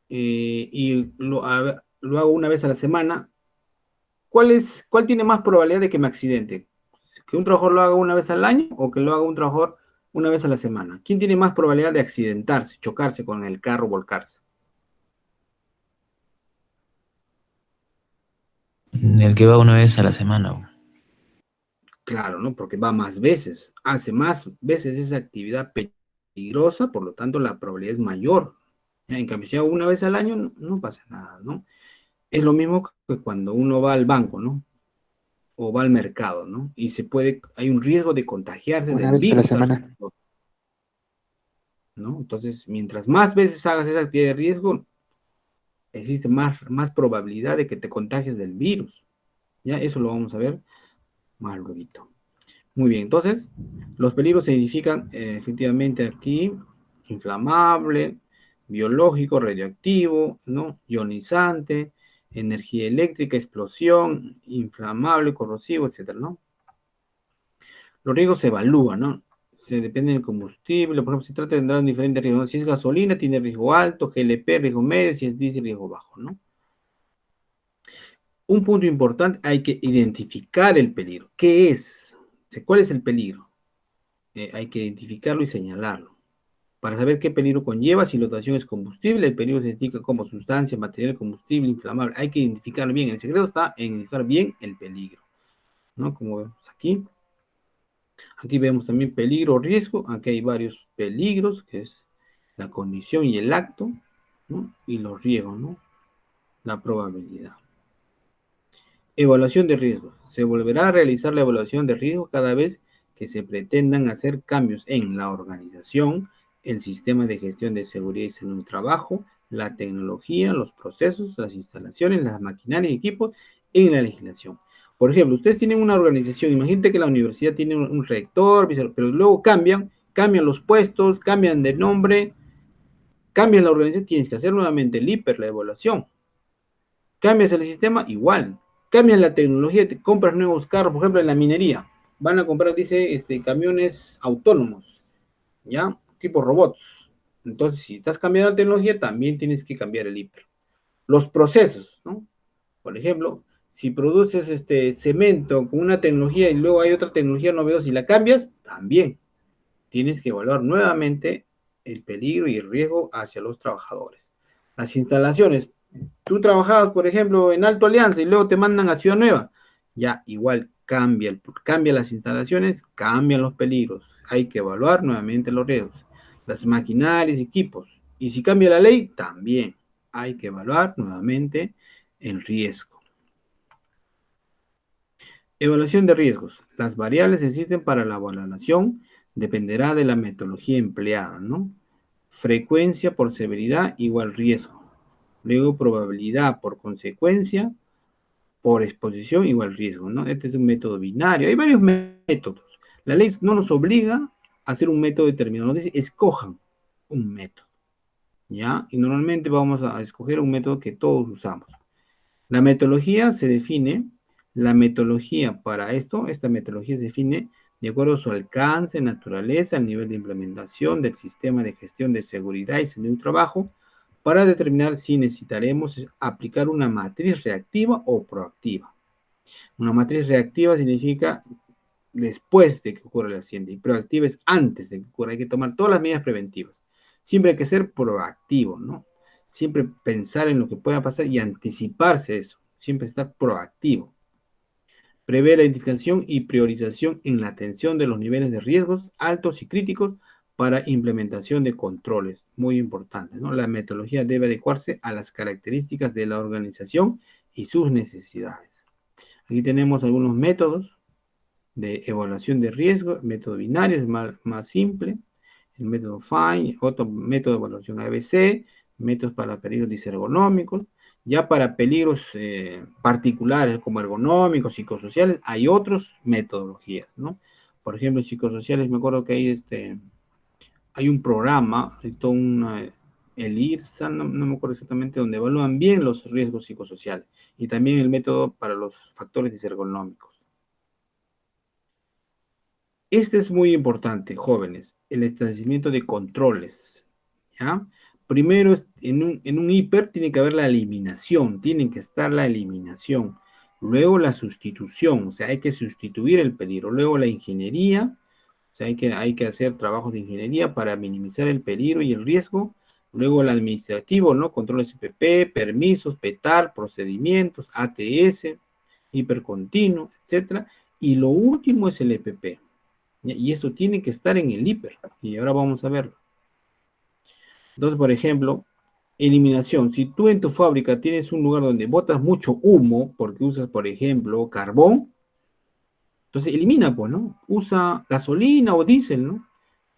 y lo hago una vez a la semana, ¿cuál tiene más probabilidad de que me accidente? ¿Que un trabajador lo haga una vez al año o que lo haga un trabajador una vez a la semana? ¿Quién tiene más probabilidad de accidentarse, chocarse con el carro, volcarse? El que va una vez a la semana. Claro, ¿no? Porque va más veces, hace más veces esa actividad peligrosa, por lo tanto la probabilidad es mayor. En cambio, si hago una vez al año, no pasa nada, ¿no? Es lo mismo que cuando uno va al banco, ¿no? O va al mercado, ¿no? Y hay un riesgo de contagiarse Una del vez a la virus, semana. ¿no? Entonces, mientras más veces hagas esa actividad de riesgo, existe más probabilidad de que te contagies del virus. ¿Ya? Eso lo vamos a ver más luego. Muy bien, entonces, los peligros se identifican efectivamente aquí: inflamable, biológico, radioactivo, ¿no? Ionizante, energía eléctrica, explosión, inflamable, corrosivo, etcétera, ¿no? Los riesgos se evalúan, ¿no? Se depende del combustible, por ejemplo, si trata de entrar en diferentes riesgos, ¿no? Si es gasolina, tiene riesgo alto; GLP, riesgo medio; si es diésel, riesgo bajo, ¿no? Un punto importante, hay que identificar el peligro. ¿Qué es? ¿Cuál es el peligro? Hay que identificarlo y señalarlo. Para saber qué peligro conlleva, si la dotación es combustible, el peligro se identifica como sustancia, material, combustible, inflamable. Hay que identificarlo bien. El secreto está en identificar bien el peligro, ¿no? Como vemos aquí. Aquí vemos también peligro o riesgo. Aquí hay varios peligros, que es la condición y el acto, ¿no? Y los riesgos, ¿no? La probabilidad. Evaluación de riesgos. Se volverá a realizar la evaluación de riesgos cada vez que se pretendan hacer cambios en la organización, el sistema de gestión de seguridad y salud en el trabajo, la tecnología, los procesos, las instalaciones, las maquinarias y equipos en la legislación. Por ejemplo, ustedes tienen una organización, imagínate que la universidad tiene un rector, pero luego cambian los puestos, cambian de nombre, cambian la organización, tienes que hacer nuevamente el IPER, la evaluación. Cambias el sistema, igual. Cambias la tecnología, te compras nuevos carros, por ejemplo, en la minería. Van a comprar, dice, camiones autónomos, ¿ya? Tipo robots. Entonces, si estás cambiando la tecnología, también tienes que cambiar el IPER. Los procesos, ¿no? Por ejemplo, si produces cemento con una tecnología y luego hay otra tecnología novedosa y la cambias, también tienes que evaluar nuevamente el peligro y el riesgo hacia los trabajadores. Las instalaciones, tú trabajabas, por ejemplo, en Alto Alianza y luego te mandan a Ciudad Nueva, ya igual cambia las instalaciones, cambian los peligros, hay que evaluar nuevamente los riesgos, las maquinarias, equipos, y si cambia la ley, también hay que evaluar nuevamente el riesgo. Evaluación de riesgos. Las variables que existen para la evaluación dependerá de la metodología empleada, ¿no? Frecuencia por severidad igual riesgo. Luego probabilidad por consecuencia por exposición igual riesgo, ¿no? Este es un método binario. Hay varios métodos. La ley no nos obliga a hacer un método determinado. Nos dice, escojan un método, ¿ya? Y normalmente vamos a escoger un método que todos usamos. La metodología se define, la metodología para esto, esta metodología se define de acuerdo a su alcance, naturaleza, el nivel de implementación del sistema de gestión de seguridad y salud del trabajo, para determinar si necesitaremos aplicar una matriz reactiva o proactiva. Una matriz reactiva significa después de que ocurra el accidente y proactiva es antes de que ocurra. Hay que tomar todas las medidas preventivas. Siempre hay que ser proactivo, ¿no? Siempre pensar en lo que pueda pasar y anticiparse a eso. Siempre estar proactivo. Prevé la identificación y priorización en la atención de los niveles de riesgos altos y críticos para implementación de controles. Muy importante, ¿no? La metodología debe adecuarse a las características de la organización y sus necesidades. Aquí tenemos algunos métodos de evaluación de riesgo. Método binario es más simple. El método FINE, otro método de evaluación ABC, métodos para peligros disergonómicos. Ya para peligros particulares como ergonómicos, psicosociales, hay otras metodologías, ¿no? Por ejemplo, en psicosociales me acuerdo que hay un programa, hay todo el IRSA, no me acuerdo exactamente, donde evalúan bien los riesgos psicosociales y también el método para los factores disergonómicos. Este es muy importante, jóvenes, el establecimiento de controles, ¿ya? Primero, en un hiper tiene que haber la eliminación, tiene que estar la eliminación. Luego la sustitución, o sea, hay que sustituir el peligro. Luego la ingeniería, o sea, hay que hacer trabajos de ingeniería para minimizar el peligro y el riesgo. Luego el administrativo, ¿no? Controles CPP, permisos, PETAR, procedimientos, ATS, hipercontinuo, etc. Y lo último es el EPP. Y esto tiene que estar en el hiper. Y ahora vamos a verlo. Entonces, por ejemplo, eliminación. Si tú en tu fábrica tienes un lugar donde botas mucho humo, porque usas, por ejemplo, carbón, entonces elimina, pues, ¿no? Usa gasolina o diésel, ¿no?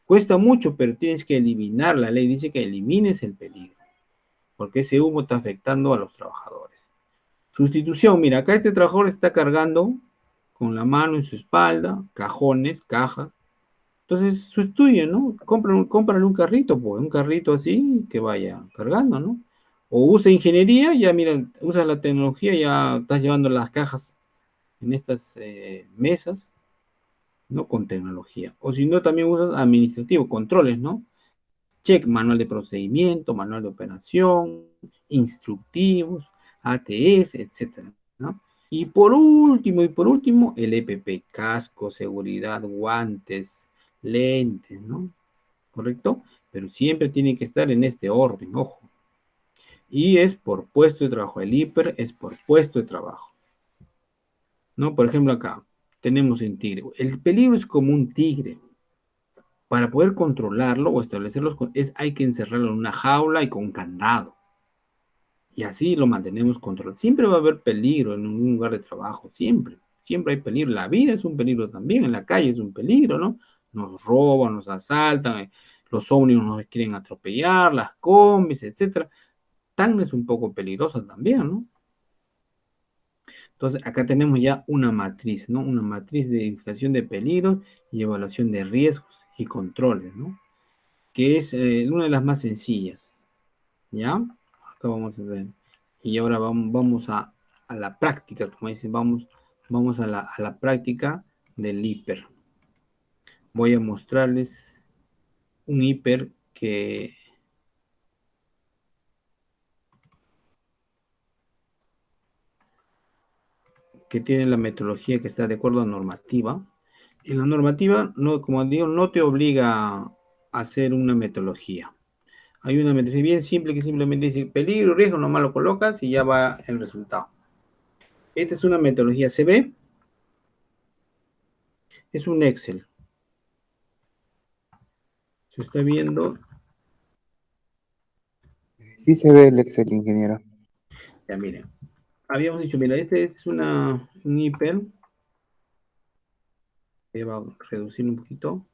Cuesta mucho, pero tienes que eliminar. La ley dice que elimines el peligro, porque ese humo está afectando a los trabajadores. Sustitución. Mira, acá este trabajador está cargando con la mano en su espalda, cajones, cajas. Entonces, sustituye, ¿no? Cómprale un carrito, pues, un carrito así que vaya cargando, ¿no? O usa ingeniería, ya mira, usa la tecnología, ya estás llevando las cajas en estas mesas, ¿no? Con tecnología. O si no, también usas administrativo, controles, ¿no? Check, manual de procedimiento, manual de operación, instructivos, ATS, etcétera, ¿no? Y por último, el EPP, casco, seguridad, guantes, lentes, ¿no? ¿Correcto? Pero siempre tiene que estar en este orden, ojo. Y es por puesto de trabajo. El hiper es por puesto de trabajo. ¿No? Por ejemplo, acá tenemos un tigre. El peligro es como un tigre. Para poder controlarlo o establecerlo, hay que encerrarlo en una jaula y con candado. Y así lo mantenemos controlado. Siempre va a haber peligro en un lugar de trabajo, siempre. Siempre hay peligro. La vida es un peligro también, en la calle es un peligro, ¿no? Nos roban, nos asaltan, los ómnibus nos quieren atropellar, las combis, etcétera. Tan es un poco peligrosa también, ¿no? Entonces, acá tenemos ya una matriz, ¿no? Una matriz de identificación de peligros y evaluación de riesgos y controles, ¿no? Que es una de las más sencillas, ¿ya? Acá vamos a ver. Y ahora vamos a la práctica, como dicen, vamos a la práctica del hiper. Voy a mostrarles un hiper que tiene la metodología que está de acuerdo a normativa. En la normativa, no, como digo, no te obliga a hacer una metodología. Hay una metodología bien simple que simplemente dice peligro, riesgo, nomás lo colocas y ya va el resultado. Esta es una metodología CB. Es un Excel. Se está viendo. Sí se ve el Excel, ingeniero. Ya, miren. Habíamos dicho, mira, este es un hiper. Va a reducir un poquito.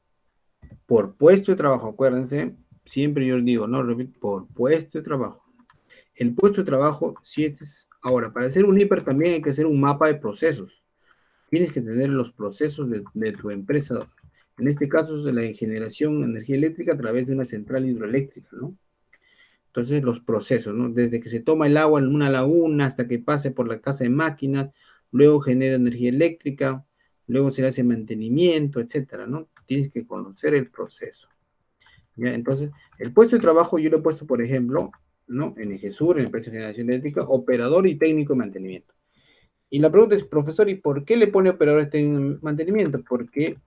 Por puesto de trabajo, acuérdense. Siempre yo digo, no, repito, por puesto de trabajo. El puesto de trabajo, si es. Ahora, para hacer un hiper también hay que hacer un mapa de procesos. Tienes que tener los procesos de tu empresa. En este caso es de la generación de energía eléctrica a través de una central hidroeléctrica, ¿no? Entonces, los procesos, ¿no? Desde que se toma el agua en una laguna hasta que pase por la casa de máquinas, luego genera energía eléctrica, luego se le hace mantenimiento, etcétera, ¿no? Tienes que conocer el proceso. ¿Ya? Entonces, el puesto de trabajo yo lo he puesto, por ejemplo, ¿no? En EGESUR, en la empresa de generación eléctrica, operador y técnico de mantenimiento. Y la pregunta es, profesor, ¿y por qué le pone operador y técnico de mantenimiento? Porque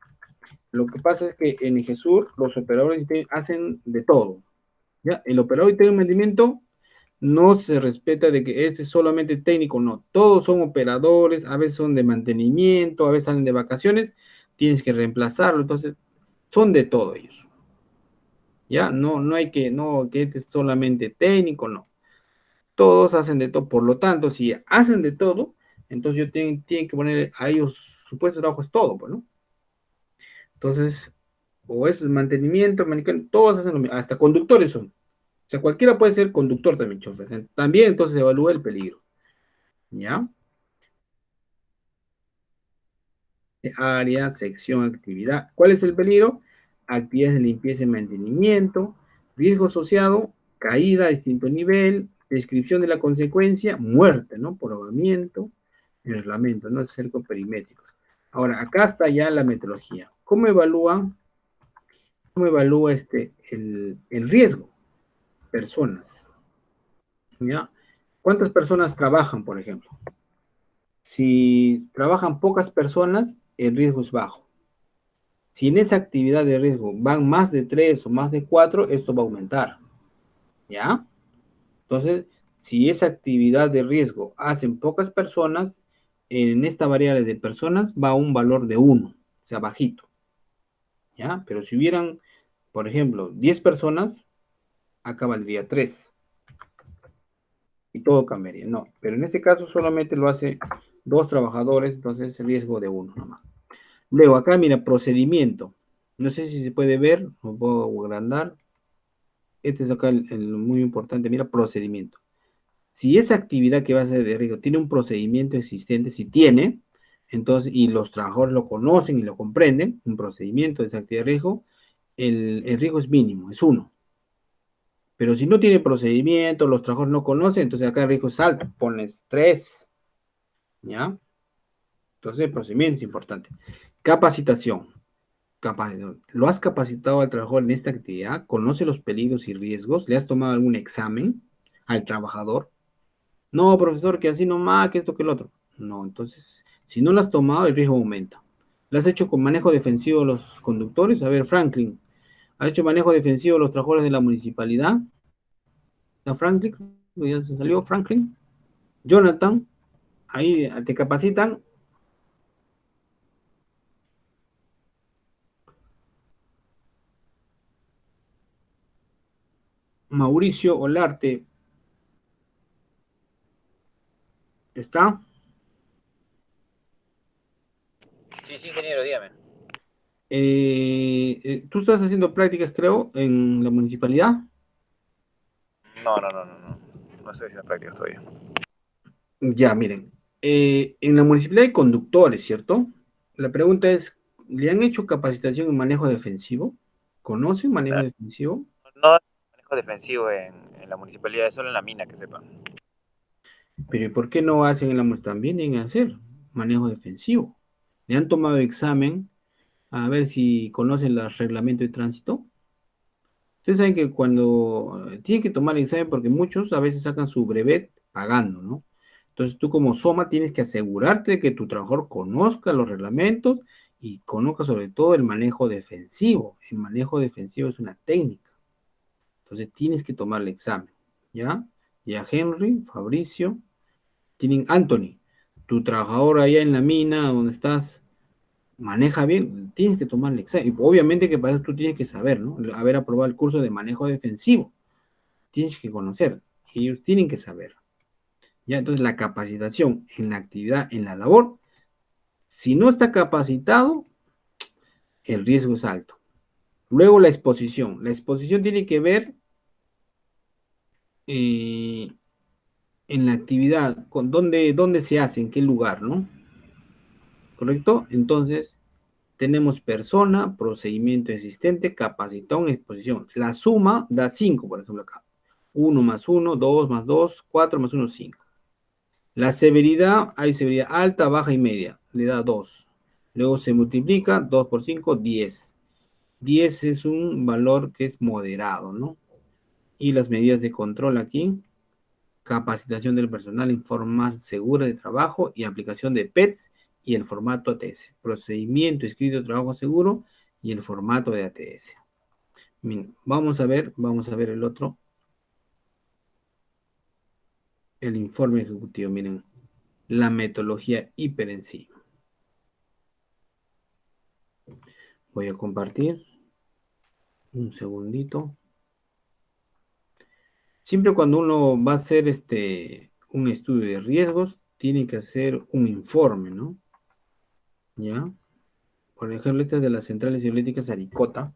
lo que pasa es que en EGESUR los operadores hacen de todo. ¿Ya? El operador y técnico de mantenimiento no se respeta de que este es solamente técnico, no. Todos son operadores, a veces son de mantenimiento, a veces salen de vacaciones, tienes que reemplazarlo, entonces son de todo ellos. ¿Ya? No hay que, no, que este es solamente técnico, no. Todos hacen de todo, por lo tanto, si hacen de todo, entonces yo tienen que poner a ellos, su puesto de trabajo es todo, pues, ¿no? Entonces, o es mantenimiento, todos hacen lo mismo, hasta conductores son. O sea, cualquiera puede ser conductor también, chofer. También entonces se evalúa el peligro. ¿Ya? Área, sección, actividad. ¿Cuál es el peligro? Actividades de limpieza y mantenimiento. Riesgo asociado, caída a distinto nivel. Descripción de la consecuencia, muerte, ¿no? Por ahogamiento, enrolamiento, ¿no? Cerco perimétricos. Ahora, acá está ya la metodología. ¿Cómo evalúa el riesgo? Personas. ¿Ya? ¿Cuántas personas trabajan, por ejemplo? Si trabajan pocas personas, el riesgo es bajo. Si en esa actividad de riesgo van más de 3 o más de 4, esto va a aumentar. ¿Ya? Entonces, si esa actividad de riesgo hacen pocas personas, en esta variable de personas va a un valor de 1, o sea, bajito. ¿Ya? Pero si hubieran, por ejemplo, 10 personas, acá valdría 3. Y todo cambiaría. No, pero en este caso solamente lo hace 2 trabajadores, entonces el riesgo de 1 nomás. Luego, acá mira, procedimiento. No sé si se puede ver, lo puedo agrandar. Este es acá el muy importante, mira, procedimiento. Si esa actividad que va a ser de riesgo tiene un procedimiento existente, si tiene, entonces, y los trabajadores lo conocen y lo comprenden, un procedimiento de esa actividad de riesgo, el riesgo es mínimo, es 1. Pero si no tiene procedimiento, los trabajadores no conocen, entonces acá el riesgo es alto, pones 3. ¿Ya? Entonces el procedimiento es importante. Capacitación. ¿Lo has capacitado al trabajador en esta actividad? ¿Conoce los peligros y riesgos? ¿Le has tomado algún examen al trabajador? No, profesor, que así nomás, que esto, que el otro. No, entonces, si no lo has tomado, el riesgo aumenta. ¿Lo has hecho con manejo defensivo de los conductores? A ver, Franklin, ¿has hecho manejo defensivo de los trabajadores de la municipalidad? ¿A Franklin? ¿Ya se salió Franklin? Jonathan, ahí te capacitan. Mauricio Olarte, ¿Está? Sí, sí, ingeniero, dígame. ¿Tú estás haciendo prácticas, creo, en la municipalidad? No, no, no, no, no. No estoy haciendo prácticas todavía. Ya, miren. En la municipalidad hay conductores, ¿cierto? La pregunta es, ¿le han hecho capacitación en manejo defensivo? ¿Conocen manejo defensivo? No manejo defensivo en la municipalidad, es solo en la mina, que sepa. Pero ¿y por qué no hacen en la municipalidad? También deben hacer manejo defensivo. ¿Le han tomado examen a ver si conocen los reglamentos de tránsito? Ustedes saben que cuando tienen que tomar el examen, porque muchos a veces sacan su brevet pagando, ¿no? Entonces tú como SOMA tienes que asegurarte de que tu trabajador conozca los reglamentos y conozca sobre todo el manejo defensivo. El manejo defensivo es una técnica. Entonces tienes que tomar el examen, ¿ya? Ya Henry, Fabricio, tienen Anthony, tu trabajador allá en la mina donde estás, maneja bien, tienes que tomar el examen. Y obviamente que para eso tú tienes que saber, ¿no? Haber aprobado el curso de manejo defensivo. Tienes que conocer. Ellos tienen que saber. ¿Ya? Entonces la capacitación en la actividad, en la labor, si no está capacitado, el riesgo es alto. Luego la exposición. La exposición tiene que ver en la actividad, con dónde se hace, en qué lugar, ¿no? ¿Correcto? Entonces, tenemos persona, procedimiento existente, capacitón, exposición. La suma da 5, por ejemplo, acá. 1 más 1, 2 más 2, 4 más 1, 5. La severidad, hay severidad alta, baja y media. Le da 2. Luego se multiplica, 2 por 5, 10. 10 es un valor que es moderado, ¿no? Y las medidas de control aquí, capacitación del personal en forma segura de trabajo y aplicación de PETs y el formato ATS. Procedimiento escrito de trabajo seguro y el formato de ATS. Bien, vamos a ver el otro. El informe ejecutivo, miren. La metodología hiperenzima. Voy a compartir. Un segundito. Siempre cuando uno va a hacer un estudio de riesgos, tiene que hacer un informe, ¿no? ¿Ya? Por ejemplo, esta es de las centrales hidroeléctricas Aricota.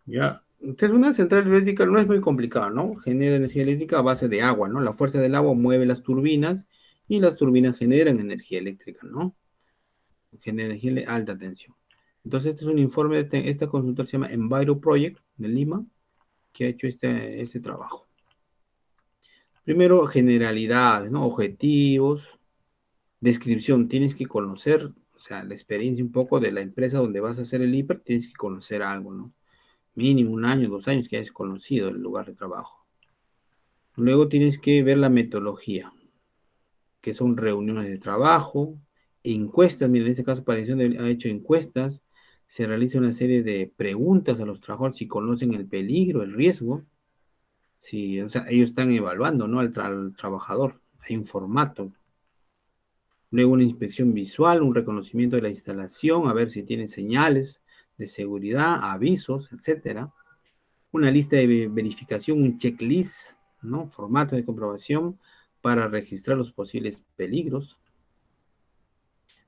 ¿Ya? Entonces, una central hidroeléctrica no es muy complicada, ¿no? Genera energía eléctrica a base de agua, ¿no? La fuerza del agua mueve las turbinas y las turbinas generan energía eléctrica, ¿no? Genera energía de alta tensión. Entonces, este es un informe de esta consultora, se llama Enviro Project de Lima, que ha hecho este trabajo. Primero, generalidades, ¿no? Objetivos, descripción. Tienes que conocer, o sea, la experiencia un poco de la empresa donde vas a hacer el hiper, tienes que conocer algo, ¿no? Mínimo 1 año, 2 años que hayas conocido el lugar de trabajo. Luego tienes que ver la metodología, que son reuniones de trabajo, encuestas. Mira, en este caso, Pareción ha hecho encuestas, se realiza una serie de preguntas a los trabajadores si conocen el peligro, el riesgo. Si, o sea, ellos están evaluando, ¿no? al trabajador. Hay un formato. Luego una inspección visual, un reconocimiento de la instalación, a ver si tiene señales de seguridad, avisos, etcétera. Una lista de verificación, un checklist, ¿no? Formato de comprobación para registrar los posibles peligros.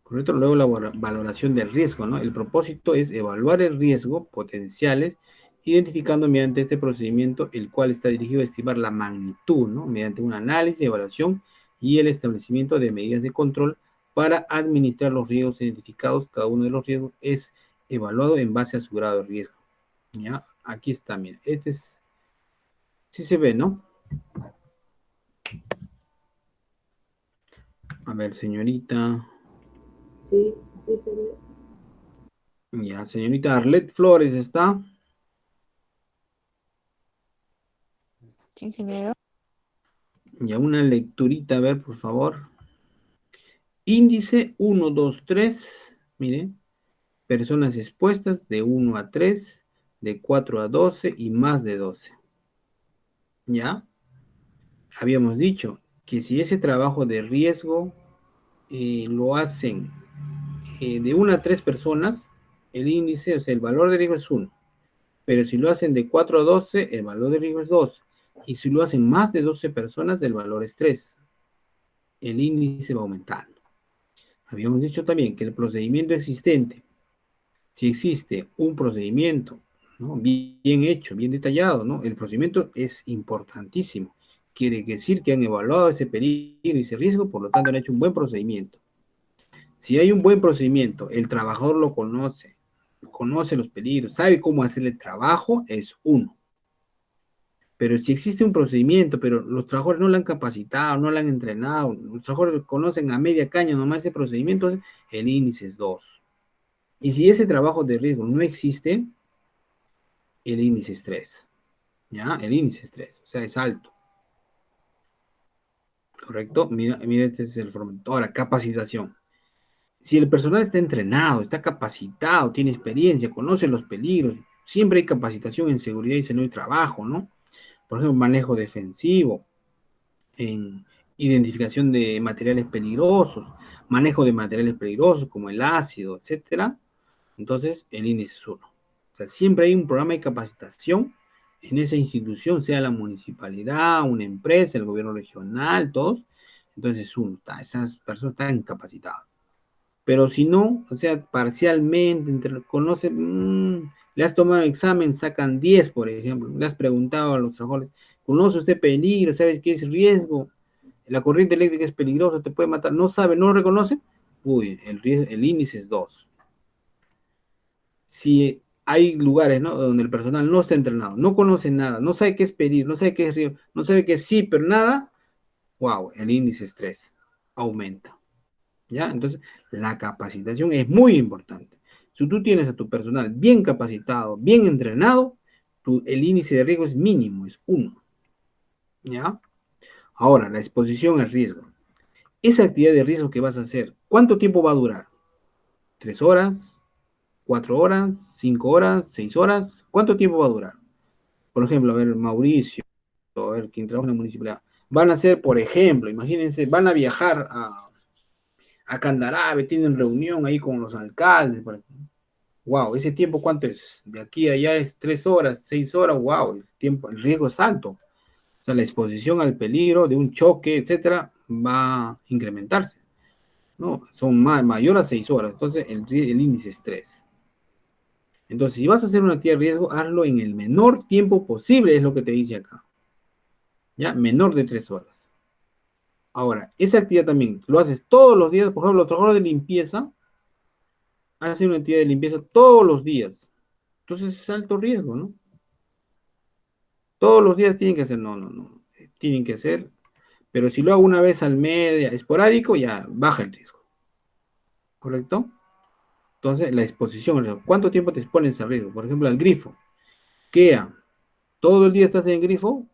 Correcto. Luego la valoración del riesgo, ¿no? El propósito es evaluar el riesgo potenciales, identificando mediante este procedimiento, el cual está dirigido a estimar la magnitud, ¿no? Mediante un análisis, evaluación y el establecimiento de medidas de control para administrar los riesgos identificados. Cada uno de los riesgos es evaluado en base a su grado de riesgo. ¿Ya? Aquí está, mira. Este es... Sí se ve, ¿no? A ver, señorita. Sí, sí se ve. Ya, señorita Arlet Flores está. Ingeniero. Ya, una lecturita, a ver, por favor. Índice 1, 2, 3. Miren. Personas expuestas de 1 a 3, de 4 a 12 y más de 12. ¿Ya? Habíamos dicho que si ese trabajo de riesgo lo hacen de 1 a 3 personas, el índice, o sea, el valor de riesgo es 1. Pero si lo hacen de 4 a 12, el valor de riesgo es 2. Y si lo hacen más de 12 personas, el valor es 3. el índice va aumentando. Habíamos dicho también que el procedimiento existente, si existe un procedimiento, ¿no?, bien hecho, bien detallado, ¿no?, el procedimiento es importantísimo. Quiere decir que han evaluado ese peligro y ese riesgo, por lo tanto han hecho un buen procedimiento. Si hay un buen procedimiento, el trabajador lo conoce los peligros, sabe cómo hacer el trabajo, es uno. Pero si existe un procedimiento, pero los trabajadores no lo han capacitado, no lo han entrenado, los trabajadores conocen a media caña nomás ese procedimiento, el índice es 2. Y si ese trabajo de riesgo no existe, el índice es 3. ¿Ya? El índice es 3, o sea, es alto. ¿Correcto? Mira, este es el formato. Ahora, capacitación. Si el personal está entrenado, está capacitado, tiene experiencia, conoce los peligros, siempre hay capacitación en seguridad y salud de trabajo, ¿no? Por ejemplo, manejo defensivo, en identificación de materiales peligrosos, manejo de materiales peligrosos como el ácido, etcétera. Entonces, el índice es 1. O sea, siempre hay un programa de capacitación en esa institución, sea la municipalidad, una empresa, el gobierno regional, todos. Entonces, esas personas están capacitadas. Pero si no, o sea, parcialmente, le has tomado examen, sacan 10, por ejemplo, le has preguntado a los trabajadores, ¿conoce usted peligro? ¿Sabes qué es riesgo? La corriente eléctrica es peligrosa, te puede matar. ¿No sabe, no reconoce? Uy, el índice es 2. Si hay lugares, ¿no?, donde el personal no está entrenado, no conoce nada, no sabe qué es peligro, no sabe qué es riesgo, no sabe qué es sí, pero nada, wow, el índice es 3, aumenta. ¿Ya? Entonces, la capacitación es muy importante. Si tú tienes a tu personal bien capacitado, bien entrenado, el índice de riesgo es mínimo, es 1. ¿Ya? Ahora, la exposición al riesgo. Esa actividad de riesgo que vas a hacer, ¿cuánto tiempo va a durar? ¿3 horas? ¿4 horas? ¿5 horas? ¿6 horas? ¿Cuánto tiempo va a durar? Por ejemplo, a ver, Mauricio, a ver, quien trabaja en la municipalidad. Van a hacer, por ejemplo, imagínense, van a viajar a Candarave, tienen reunión ahí con los alcaldes. Wow, ese tiempo, ¿cuánto es? De aquí a allá es 3 horas, 6 horas, wow, el riesgo es alto. O sea, la exposición al peligro de un choque, etcétera, va a incrementarse, ¿no? Son mayor a 6 horas, entonces el índice es 3. Entonces, si vas a hacer una actividad de riesgo, hazlo en el menor tiempo posible, es lo que te dice acá. ¿Ya? Menor de 3 horas. Ahora, esa actividad también lo haces todos los días. Por ejemplo, los trabajadores de limpieza hacen una actividad de limpieza todos los días. Entonces es alto riesgo, ¿no? Todos los días tienen que hacer, no. Tienen que hacer, pero si lo hago una vez al mes, esporádico, ya baja el riesgo. ¿Correcto? Entonces, la exposición, ¿cuánto tiempo te expones al riesgo? Por ejemplo, al grifo. ¿Qué? ¿Todo el día estás en el grifo?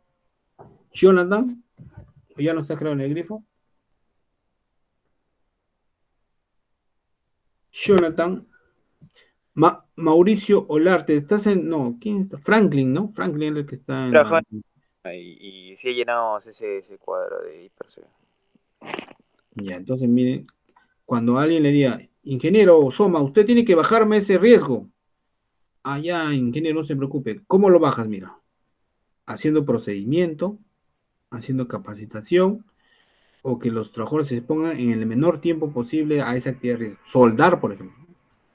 Jonathan, ¿o ya no estás creado en el grifo? Jonathan, Mauricio Olarte, estás en, no, ¿quién está? Franklin, ¿no? Franklin es el que está en Trabajo y sí llenamos ese cuadro de hiperse. Ya, entonces miren, cuando alguien le diga, ingeniero Soma, usted tiene que bajarme ese riesgo. Ah, ya, ingeniero, no se preocupe. ¿Cómo lo bajas? Mira, haciendo procedimiento, haciendo capacitación, o que los trabajadores se pongan en el menor tiempo posible a esa actividad de riesgo. Soldar, por ejemplo.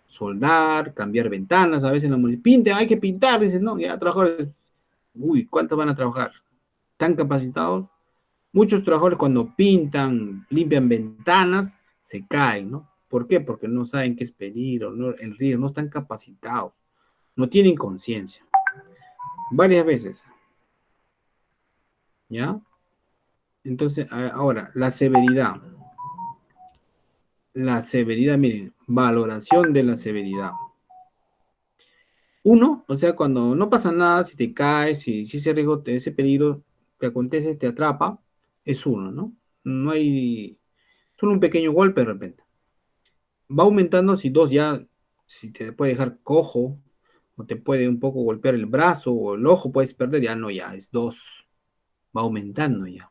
Soldar, cambiar ventanas, a veces en la municipalidad, pinte, hay que pintar, dicen, no, ya, trabajadores, uy, ¿cuántos van a trabajar? ¿Están capacitados? Muchos trabajadores cuando pintan, limpian ventanas, se caen, ¿no? ¿Por qué? Porque no saben qué es peligro, no, el riesgo, no están capacitados, no tienen conciencia. Varias veces. ¿Ya? Entonces, ahora, la severidad. La severidad, miren, valoración de la severidad. 1, o sea, cuando no pasa nada, si te caes, si ese riesgo, ese peligro te acontece, te atrapa, es 1, ¿no? No hay, solo un pequeño golpe de repente. Va aumentando si 2 ya, si te puede dejar cojo, o te puede un poco golpear el brazo, o el ojo puedes perder, ya no, ya, es 2. Va aumentando ya.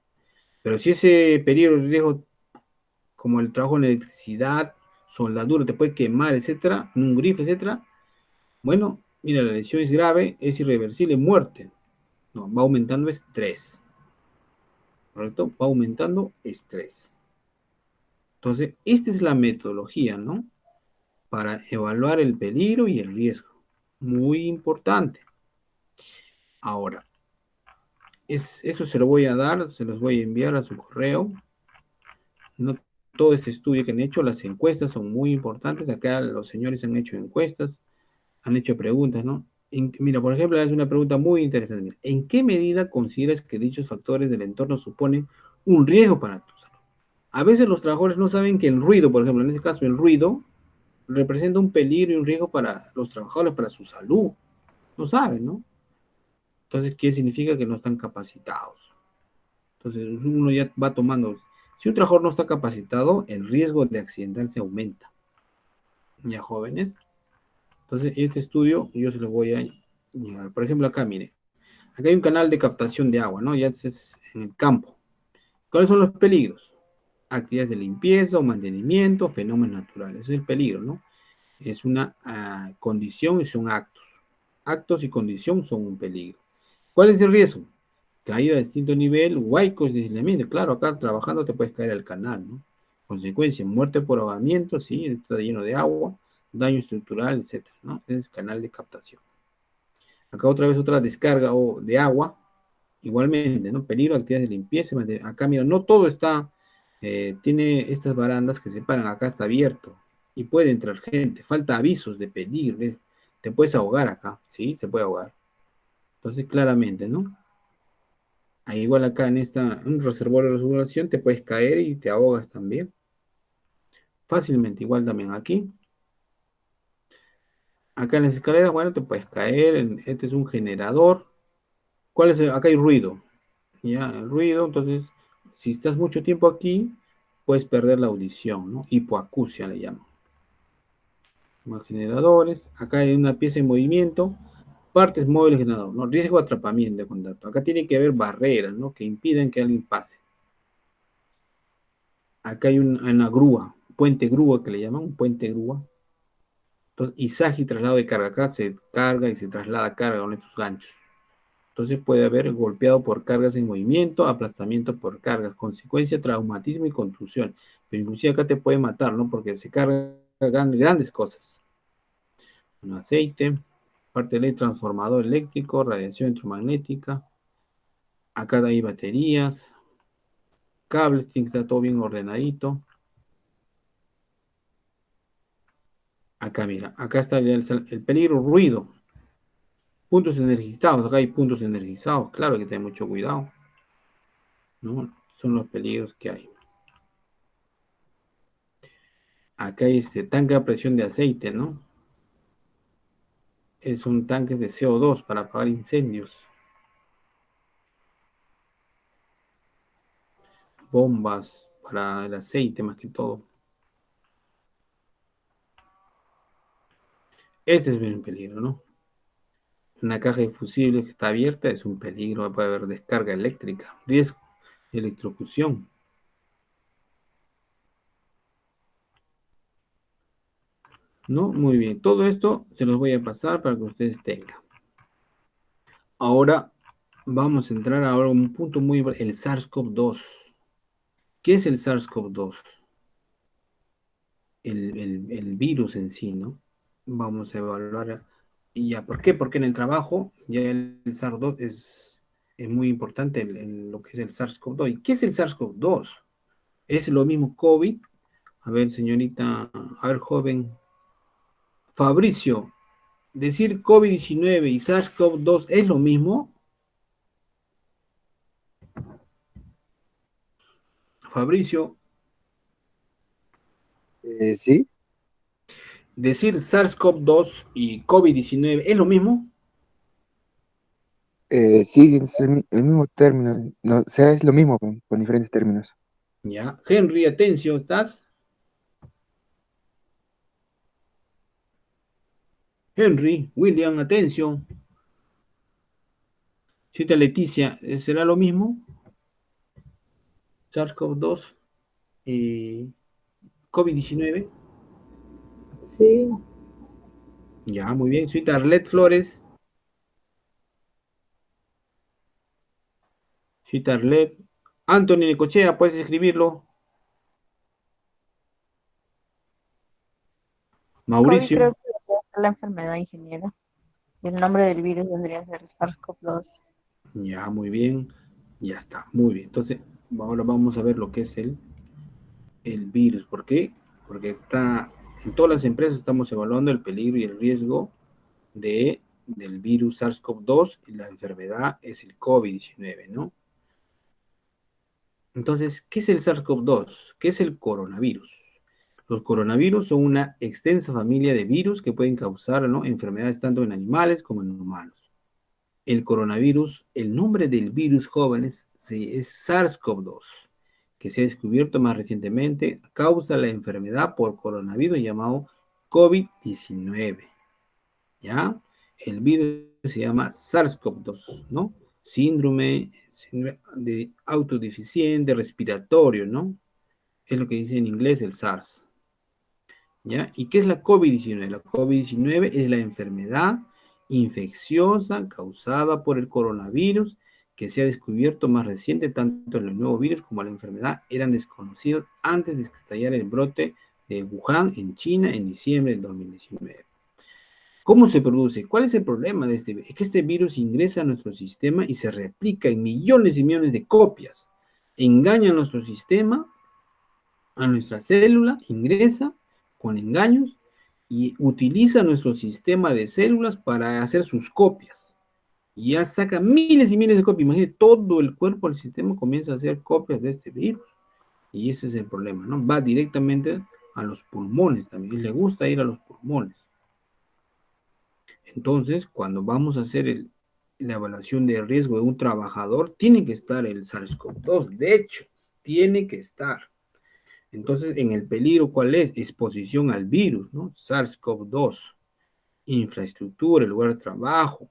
Pero si ese peligro de riesgo, como el trabajo en electricidad, soldadura, te puede quemar, etcétera, en un grifo, etcétera, bueno, mira, la lesión es grave, es irreversible, muerte. No, va aumentando es 3. ¿Correcto? Va aumentando es 3. Entonces, esta es la metodología, ¿no? Para evaluar el peligro y el riesgo. Muy importante. Ahora, eso se lo voy a dar, se los voy a enviar a su correo. No, todo este estudio que han hecho, las encuestas son muy importantes. Acá los señores han hecho encuestas, han hecho preguntas, ¿no? Mira, por ejemplo, es una pregunta muy interesante. Mira, ¿en qué medida consideras que dichos factores del entorno suponen un riesgo para tu salud? A veces los trabajadores no saben que el ruido, por ejemplo, en este caso el ruido, representa un peligro y un riesgo para los trabajadores, para su salud. No saben, ¿no? Entonces, ¿qué significa? Que no están capacitados. Entonces, uno ya va tomando. Si un trabajador no está capacitado, el riesgo de accidentarse aumenta. Ya, jóvenes. Entonces, este estudio yo se lo voy a llegar. Por ejemplo, acá, mire. Acá hay un canal de captación de agua, ¿no? Ya es en el campo. ¿Cuáles son los peligros? Actividades de limpieza o mantenimiento, fenómenos naturales. Ese es el peligro, ¿no? Es una condición y son actos. Actos y condición son un peligro. ¿Cuál es el riesgo? Caída de distinto nivel, huaicos de aislamiento. Claro, acá trabajando te puedes caer al canal, ¿no? Consecuencia, muerte por ahogamiento, sí, está lleno de agua, daño estructural, etcétera, ¿no? Ese es canal de captación. Acá otra vez otra descarga de agua, igualmente, ¿no? Peligro, actividades de limpieza. Acá, mira, no todo está, tiene estas barandas que separan, acá está abierto y puede entrar gente. Falta avisos de peligro, te puedes ahogar acá, ¿sí? Se puede ahogar. Entonces, claramente, ¿no? Ahí igual acá en un reservorio de resguardación te puedes caer y te ahogas también. Fácilmente, igual también aquí. Acá en las escaleras, bueno, te puedes caer. Este es un generador. ¿Cuál es acá hay ruido. Ya, el ruido, entonces, si estás mucho tiempo aquí, puedes perder la audición, ¿no? Hipoacusia le llaman. Más generadores. Acá hay una pieza en movimiento. Partes móviles generador, ¿no? Riesgo de atrapamiento de contacto. Acá tiene que haber barreras, ¿no? Que impiden que alguien pase. Acá hay una grúa, puente grúa que le llaman, un puente grúa. Entonces, izaje y traslado de carga. Acá se carga y se traslada carga con estos ganchos. Entonces puede haber golpeado por cargas en movimiento, aplastamiento por cargas, consecuencia, traumatismo y contusión. Pero inclusive acá te puede matar, ¿no? Porque se cargan grandes cosas. Un aceite, parte de transformador eléctrico, radiación electromagnética. Acá hay baterías, cables, tiene que estar todo bien ordenadito. Acá, mira, acá está el peligro, ruido. Puntos energizados, acá hay puntos energizados, claro hay que tener mucho cuidado, ¿no? Son los peligros que hay. Acá hay este tanque a presión de aceite, ¿no? Es un tanque de CO2 para apagar incendios. Bombas para el aceite más que todo. Este es un peligro, ¿no? Una caja de fusibles que está abierta es un peligro, puede haber descarga eléctrica, riesgo de electrocución. ¿No? Muy bien, todo esto se los voy a pasar para que ustedes tengan. Ahora vamos a entrar a un punto muy importante, el SARS-CoV-2. ¿Qué es el SARS-CoV-2? El virus en sí, ¿no? Vamos a evaluar. ¿Y ya por qué? Porque en el trabajo ya el SARS-2 es muy importante en lo que es el SARS-CoV-2. ¿Y qué es el SARS-CoV-2? ¿Es lo mismo COVID? A ver, señorita, a ver, joven. Fabricio, ¿decir COVID-19 y SARS-CoV-2 es lo mismo? Fabricio, Sí, ¿decir SARS-CoV-2 y COVID-19 es lo mismo? sí, es el mismo término, no, o sea, es lo mismo con diferentes términos. Ya. Henry, atención, ¿estás? Henry, William, atención. Cita Leticia, ¿será lo mismo? SARS-CoV-2 y COVID-19. Sí, Ya, muy bien. Cita Arlet Flores. Cita Arlet. Anthony Necochea, puedes escribirlo. COVID Mauricio. creo que debería ser la enfermedad, ingeniero. Y el nombre del virus vendría a ser SARS-CoV-2. Ya, muy bien. Ya está, muy bien. Entonces, ahora vamos a ver lo que es el virus. ¿Por qué? Porque está, en todas las empresas estamos evaluando el peligro y el riesgo del virus SARS-CoV-2 y la enfermedad es el COVID-19, ¿no? Entonces, ¿qué es el SARS-CoV-2? ¿Qué es el coronavirus? Los coronavirus son una extensa familia de virus que pueden causar, ¿no?, enfermedades tanto en animales como en humanos. El coronavirus, el nombre del virus, jóvenes, es SARS-CoV-2, que se ha descubierto más recientemente, causa la enfermedad por coronavirus llamado COVID-19. ¿Ya? El virus se llama SARS-CoV-2, ¿no? Síndrome de autodeficiente respiratorio, ¿no? Es lo que dice en inglés el SARS. ¿Ya? ¿Y qué es la COVID-19? La COVID-19 es la enfermedad infecciosa causada por el coronavirus que se ha descubierto más reciente, tanto el nuevo virus como la enfermedad eran desconocidos antes de que estallara el brote de Wuhan en China en diciembre del 2019. ¿Cómo se produce? ¿Cuál es el problema de este virus? Es que este virus ingresa a nuestro sistema y se replica en millones y millones de copias. Engaña a nuestro sistema, a nuestra célula, ingresa con engaños y utiliza nuestro sistema de células para hacer sus copias. Y ya saca miles y miles de copias. Imagínate, todo el cuerpo del sistema comienza a hacer copias de este virus. Y ese es el problema, ¿no? Va directamente a los pulmones también. Le gusta ir a los pulmones. Entonces, cuando vamos a hacer la evaluación de riesgo de un trabajador, tiene que estar el SARS-CoV-2. De hecho, tiene que estar. Entonces, en el peligro, ¿cuál es? Exposición al virus, ¿no? SARS-CoV-2. Infraestructura, el lugar de trabajo,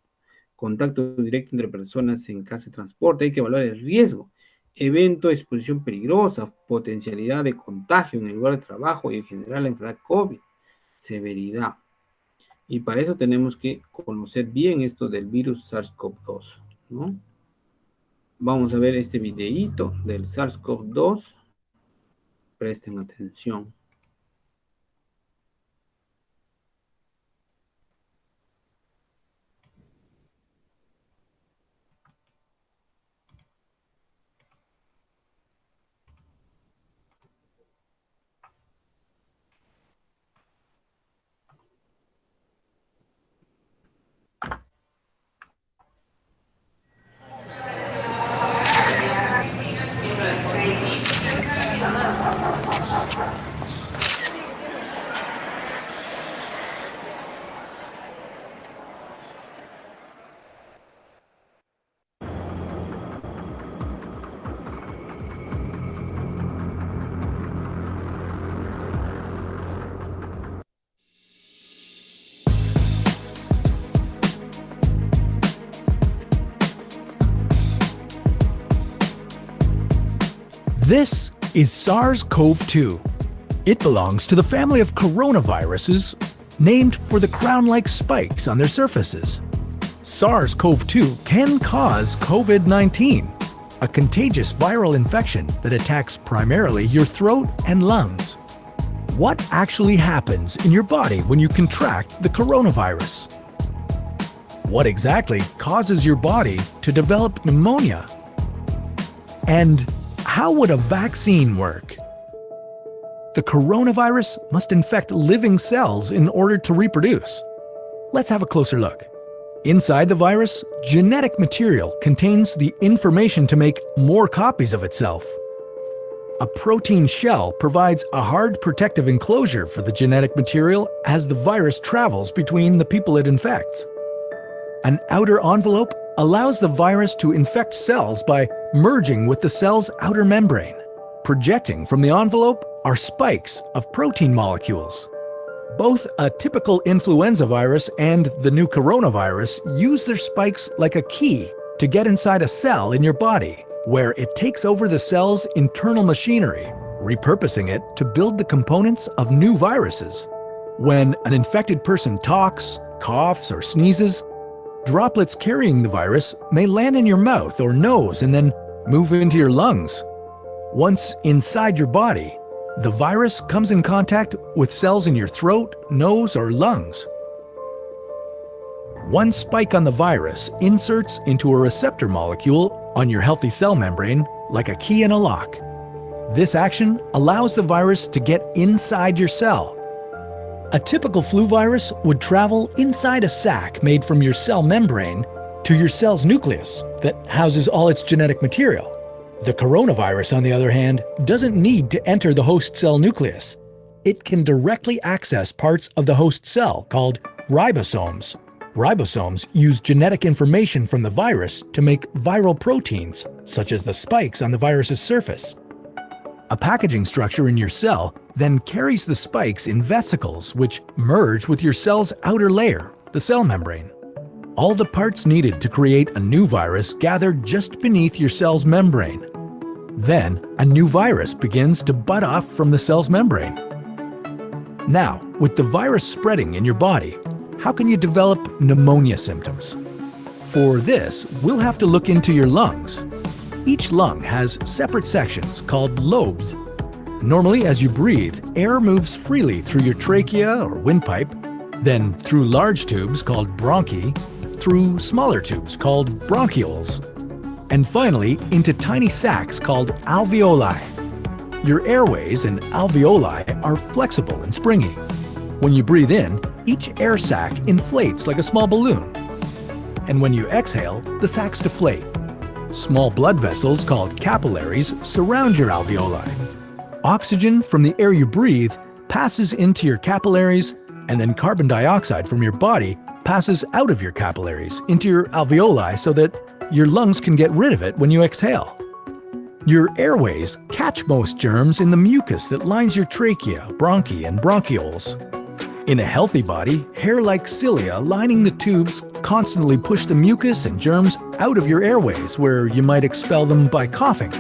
contacto directo entre personas en casa de transporte, hay que evaluar el riesgo. Evento de exposición peligrosa, potencialidad de contagio en el lugar de trabajo y en general la enfermedad COVID. Severidad. Y para eso tenemos que conocer bien esto del virus SARS-CoV-2, ¿no? Vamos a ver este videíto del SARS-CoV-2. Presten atención. This is SARS-CoV-2. It belongs to the family of coronaviruses named for the crown-like spikes on their surfaces. SARS-CoV-2 can cause COVID-19, a contagious viral infection that attacks primarily your throat and lungs. What actually happens in your body when you contract the coronavirus? What exactly causes your body to develop pneumonia? And how would a vaccine work? The coronavirus must infect living cells in order to reproduce. Let's have a closer look. Inside the virus, genetic material contains the information to make more copies of itself. A protein shell provides a hard protective enclosure for the genetic material as the virus travels between the people it infects. An outer envelope allows the virus to infect cells by merging with the cell's outer membrane. Projecting from the envelope are spikes of protein molecules. Both a typical influenza virus and the new coronavirus use their spikes like a key to get inside a cell in your body, where it takes over the cell's internal machinery, repurposing it to build the components of new viruses. When an infected person talks, coughs, or sneezes, droplets carrying the virus may land in your mouth or nose and then move into your lungs. Once inside your body, the virus comes in contact with cells in your throat, nose, or lungs. One spike on the virus inserts into a receptor molecule on your healthy cell membrane like a key in a lock. This action allows the virus to get inside your cell. A typical flu virus would travel inside a sac made from your cell membrane to your cell's nucleus that houses all its genetic material. The coronavirus, on the other hand, doesn't need to enter the host cell nucleus. It can directly access parts of the host cell called ribosomes. Ribosomes use genetic information from the virus to make viral proteins, such as the spikes on the virus's surface. A packaging structure in your cell then carries the spikes in vesicles which merge with your cell's outer layer, the cell membrane. All the parts needed to create a new virus gather just beneath your cell's membrane. Then, a new virus begins to bud off from the cell's membrane. Now, with the virus spreading in your body, how can you develop pneumonia symptoms? For this, we'll have to look into your lungs. Each lung has separate sections called lobes. Normally, as you breathe, air moves freely through your trachea or windpipe, then through large tubes called bronchi, through smaller tubes called bronchioles, and finally into tiny sacs called alveoli. Your airways and alveoli are flexible and springy. When you breathe in, each air sac inflates like a small balloon. And when you exhale, the sacs deflate. Small blood vessels called capillaries surround your alveoli. Oxygen from the air you breathe passes into your capillaries, and then carbon dioxide from your body passes out of your capillaries into your alveoli so that your lungs can get rid of it when you exhale. Your airways catch most germs in the mucus that lines your trachea, bronchi, and bronchioles. In a healthy body, hair-like cilia lining the tubes constantly push the mucus and germs out of your airways, where you might expel them by coughing.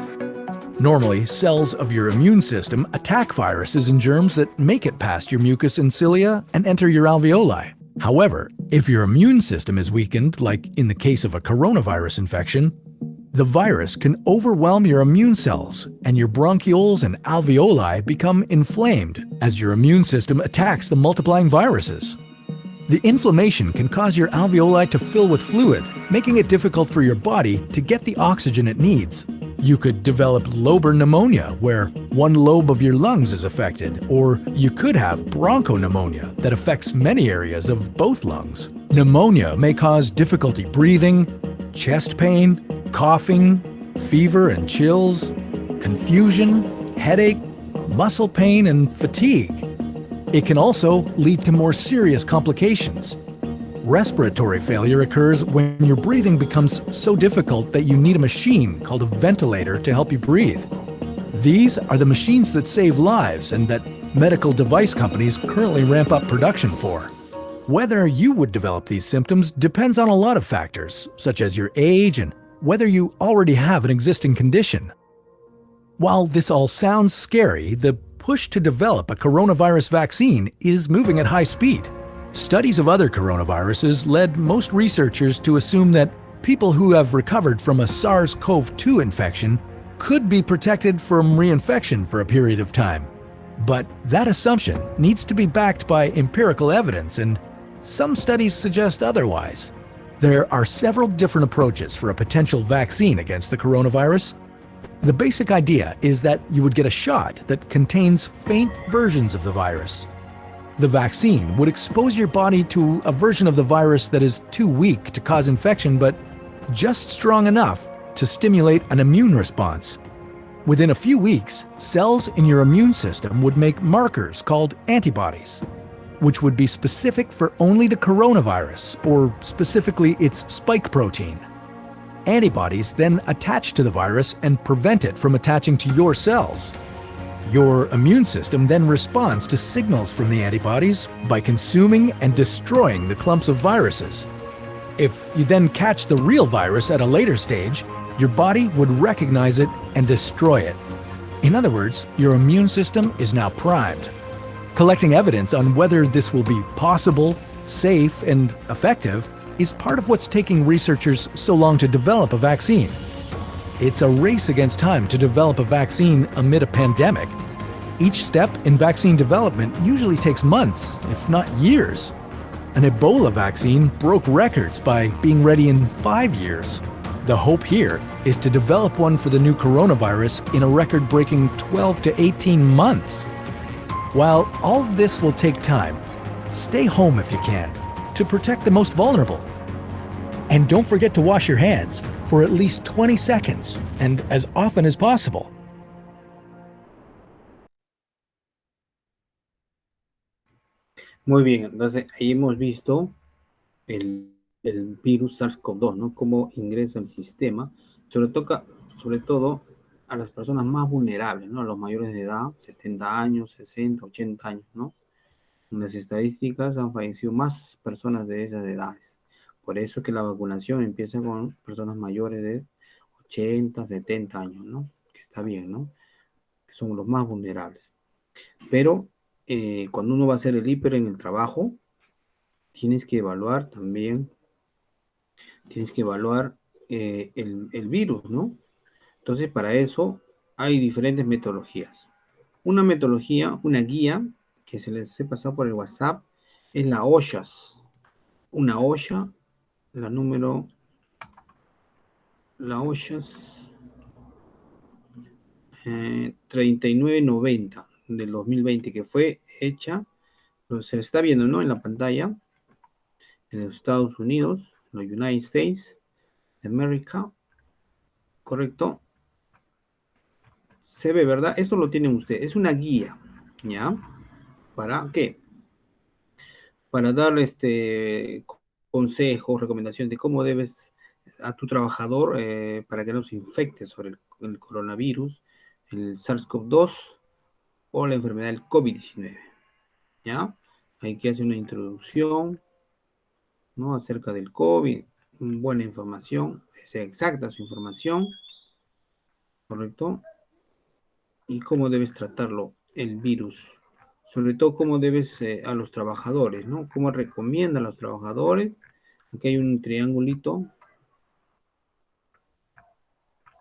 Normally, cells of your immune system attack viruses and germs that make it past your mucus and cilia and enter your alveoli. However, if your immune system is weakened, like in the case of a coronavirus infection, the virus can overwhelm your immune cells, and your bronchioles and alveoli become inflamed as your immune system attacks the multiplying viruses. The inflammation can cause your alveoli to fill with fluid, making it difficult for your body to get the oxygen it needs. You could develop lobar pneumonia, where one lobe of your lungs is affected, or you could have bronchopneumonia that affects many areas of both lungs. Pneumonia may cause difficulty breathing, chest pain, coughing, fever and chills, confusion, headache, muscle pain, and fatigue. It can also lead to more serious complications. Respiratory failure occurs when your breathing becomes so difficult that you need a machine called a ventilator to help you breathe. These are the machines that save lives and that medical device companies currently ramp up production for. Whether you would develop these symptoms depends on a lot of factors, such as your age and whether you already have an existing condition. While this all sounds scary, the push to develop a coronavirus vaccine is moving at high speed. Studies of other coronaviruses led most researchers to assume that people who have recovered from a SARS-CoV-2 infection could be protected from reinfection for a period of time. But that assumption needs to be backed by empirical evidence, and some studies suggest otherwise. There are several different approaches for a potential vaccine against the coronavirus. The basic idea is that you would get a shot that contains faint versions of the virus. The vaccine would expose your body to a version of the virus that is too weak to cause infection, but just strong enough to stimulate an immune response. Within a few weeks, cells in your immune system would make markers called antibodies, which would be specific for only the coronavirus, or specifically its spike protein. Antibodies then attach to the virus and prevent it from attaching to your cells. Your immune system then responds to signals from the antibodies by consuming and destroying the clumps of viruses. If you then catch the real virus at a later stage, your body would recognize it and destroy it. In other words, your immune system is now primed. Collecting evidence on whether this will be possible, safe, and effective is part of what's taking researchers so long to develop a vaccine. It's a race against time to develop a vaccine amid a pandemic. Each step in vaccine development usually takes months, if not years. An Ebola vaccine broke records by being ready in 5 years. The hope here is to develop one for the new coronavirus in a record-breaking 12 to 18 months. While all of this will take time, stay home if you can, to protect the most vulnerable. And don't forget to wash your hands for at least 20 seconds and as often as possible. Muy bien, entonces ahí hemos visto el virus SARS-CoV-2, ¿no? Cómo ingresa al sistema, sobre todo a las personas más vulnerables, ¿no? A los mayores de edad, 70 años, 60, 80 años, ¿no? En las estadísticas han fallecido más personas de esas edades. Por eso que la vacunación empieza con personas mayores de 80, 70 años, ¿no? Que está bien, ¿no? Que son los más vulnerables. Pero cuando uno va a hacer el hiper en el trabajo, tienes que evaluar también, el virus, ¿no? Entonces, para eso hay diferentes metodologías. Una metodología, una guía, que se les he pasado por el WhatsApp, es la OSHAS. Una OSHA, la OSHAS 3990 del 2020, que fue hecha, se está viendo, ¿no? En la pantalla, en los Estados Unidos, los United States de América, ¿correcto? Se ve, ¿verdad? Esto lo tienen ustedes. Es una guía, ¿ya? ¿Para qué? Para dar consejos, recomendaciones de cómo debes a tu trabajador para que no se infecte sobre el coronavirus, el SARS-CoV-2 o la enfermedad del COVID-19, ¿ya? Hay que hacer una introducción, ¿no? Acerca del COVID, buena información, sea exacta su información, ¿correcto? Y cómo debes tratarlo, el virus. Sobre todo cómo debes a los trabajadores, ¿no? Cómo recomienda a los trabajadores. Aquí hay un triangulito.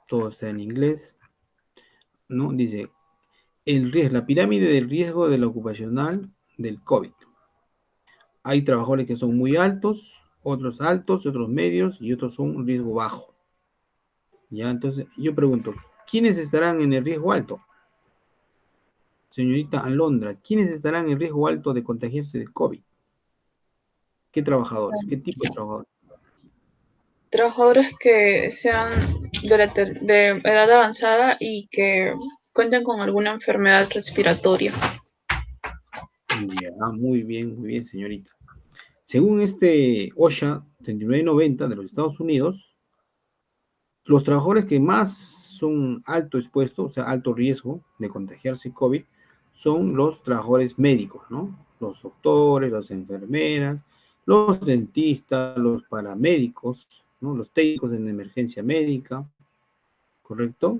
Todo está en inglés, ¿no? Dice, la pirámide del riesgo de la ocupacional del COVID. Hay trabajadores que son muy altos, otros medios y otros son un riesgo bajo. Ya, entonces yo pregunto, ¿quiénes estarán en el riesgo alto? Señorita Alondra, ¿quiénes estarán en riesgo alto de contagiarse de COVID? ¿Qué trabajadores? ¿Qué tipo de trabajadores? Trabajadores que sean de edad avanzada y que cuenten con alguna enfermedad respiratoria. Ya, muy bien, señorita. Según este OSHA 3990 de los Estados Unidos, los trabajadores que más son alto expuestos, o sea, alto riesgo de contagiarse COVID, son los trabajadores médicos, ¿no? Los doctores, las enfermeras, los dentistas, los paramédicos, ¿no? Los técnicos en emergencia médica, ¿correcto?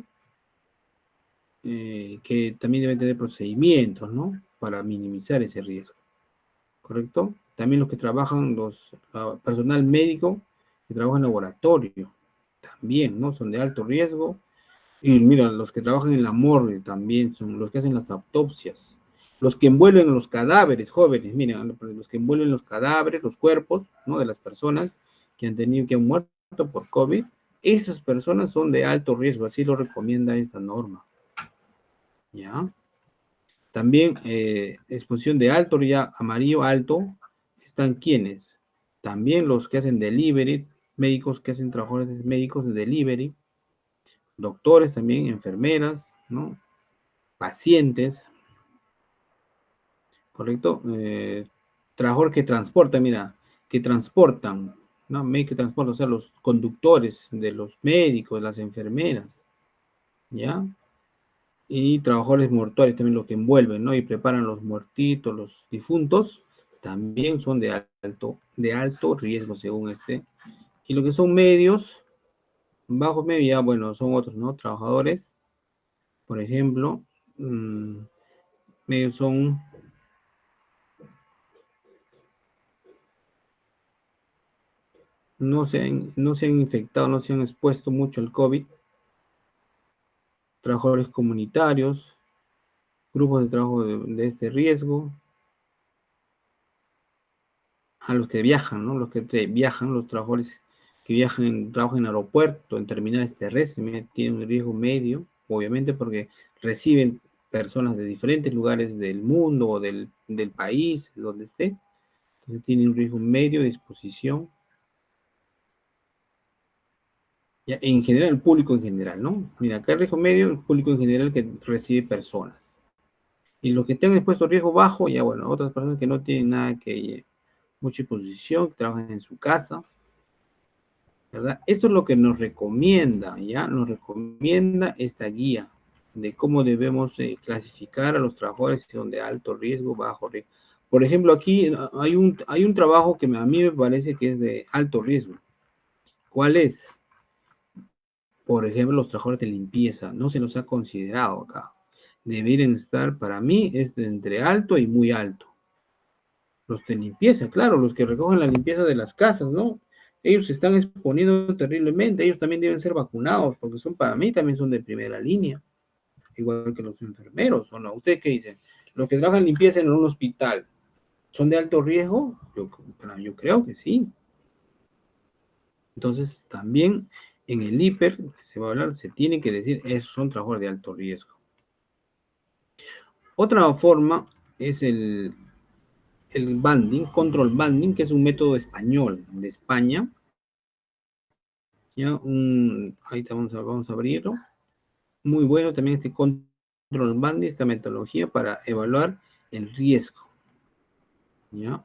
Que también deben tener procedimientos, ¿no? Para minimizar ese riesgo, ¿correcto? También los que trabajan, personal médico que trabaja en laboratorio, también, ¿no? Son de alto riesgo. Y mira, los que trabajan en la morgue también son los que hacen las autopsias. Los que envuelven los cadáveres, jóvenes, mira, los que envuelven los cadáveres, los cuerpos, ¿no? De las personas que han muerto por COVID, esas personas son de alto riesgo, así lo recomienda esta norma. ¿Ya? También exposición de alto, ya amarillo alto, están quienes, también los que hacen delivery, médicos que hacen trabajadores médicos de delivery, doctores también, enfermeras, ¿no? Pacientes, ¿correcto? Trabajadores que transportan, mira, que transportan, ¿no? Que transportan, o sea, los conductores de los médicos, las enfermeras, ¿ya? Y trabajadores mortuarios también los que envuelven, ¿no? Y preparan los muertitos, los difuntos, también son de alto riesgo según Y lo que son medios, bajos medios, ya bueno, son otros, ¿no? Trabajadores, por ejemplo, medios son no se han infectado, no se han expuesto mucho al COVID, trabajadores comunitarios, grupos de trabajo de este riesgo, a los que viajan, ¿no? Los que viajan, los trabajadores que viajan, trabajan en aeropuerto, en terminales terrestres, tienen un riesgo medio, obviamente porque reciben personas de diferentes lugares del mundo o del país, donde esté. Entonces tienen un riesgo medio de exposición. Ya, en general, el público en general, ¿no? Mira, acá el riesgo medio, el público en general que recibe personas. Y los que tengan expuesto riesgo bajo, ya bueno, otras personas que no tienen nada que mucha exposición, que trabajan en su casa, ¿verdad? Esto es lo que nos recomienda, ¿ya? Nos recomienda esta guía de cómo debemos clasificar a los trabajadores si son de alto riesgo, bajo riesgo. Por ejemplo, aquí hay un trabajo que a mí me parece que es de alto riesgo. ¿Cuál es? Por ejemplo, los trabajadores de limpieza. No se los ha considerado acá. Deberían estar, para mí, es de entre alto y muy alto. Los de limpieza, claro, los que recogen la limpieza de las casas, ¿no? Ellos se están exponiendo terriblemente, ellos también deben ser vacunados, porque son, para mí, también son de primera línea, igual que los enfermeros, ¿o no? ¿Ustedes qué dicen? Los que trabajan limpieza en un hospital, ¿son de alto riesgo? Yo creo que sí. Entonces, también en el hiper, que se va a hablar, se tiene que decir, esos son trabajadores de alto riesgo. Otra forma es el banding, control banding, que es un método español de España. Ya, ahí vamos a abrirlo. Muy bueno también este control banding, esta metodología para evaluar el riesgo. Ya,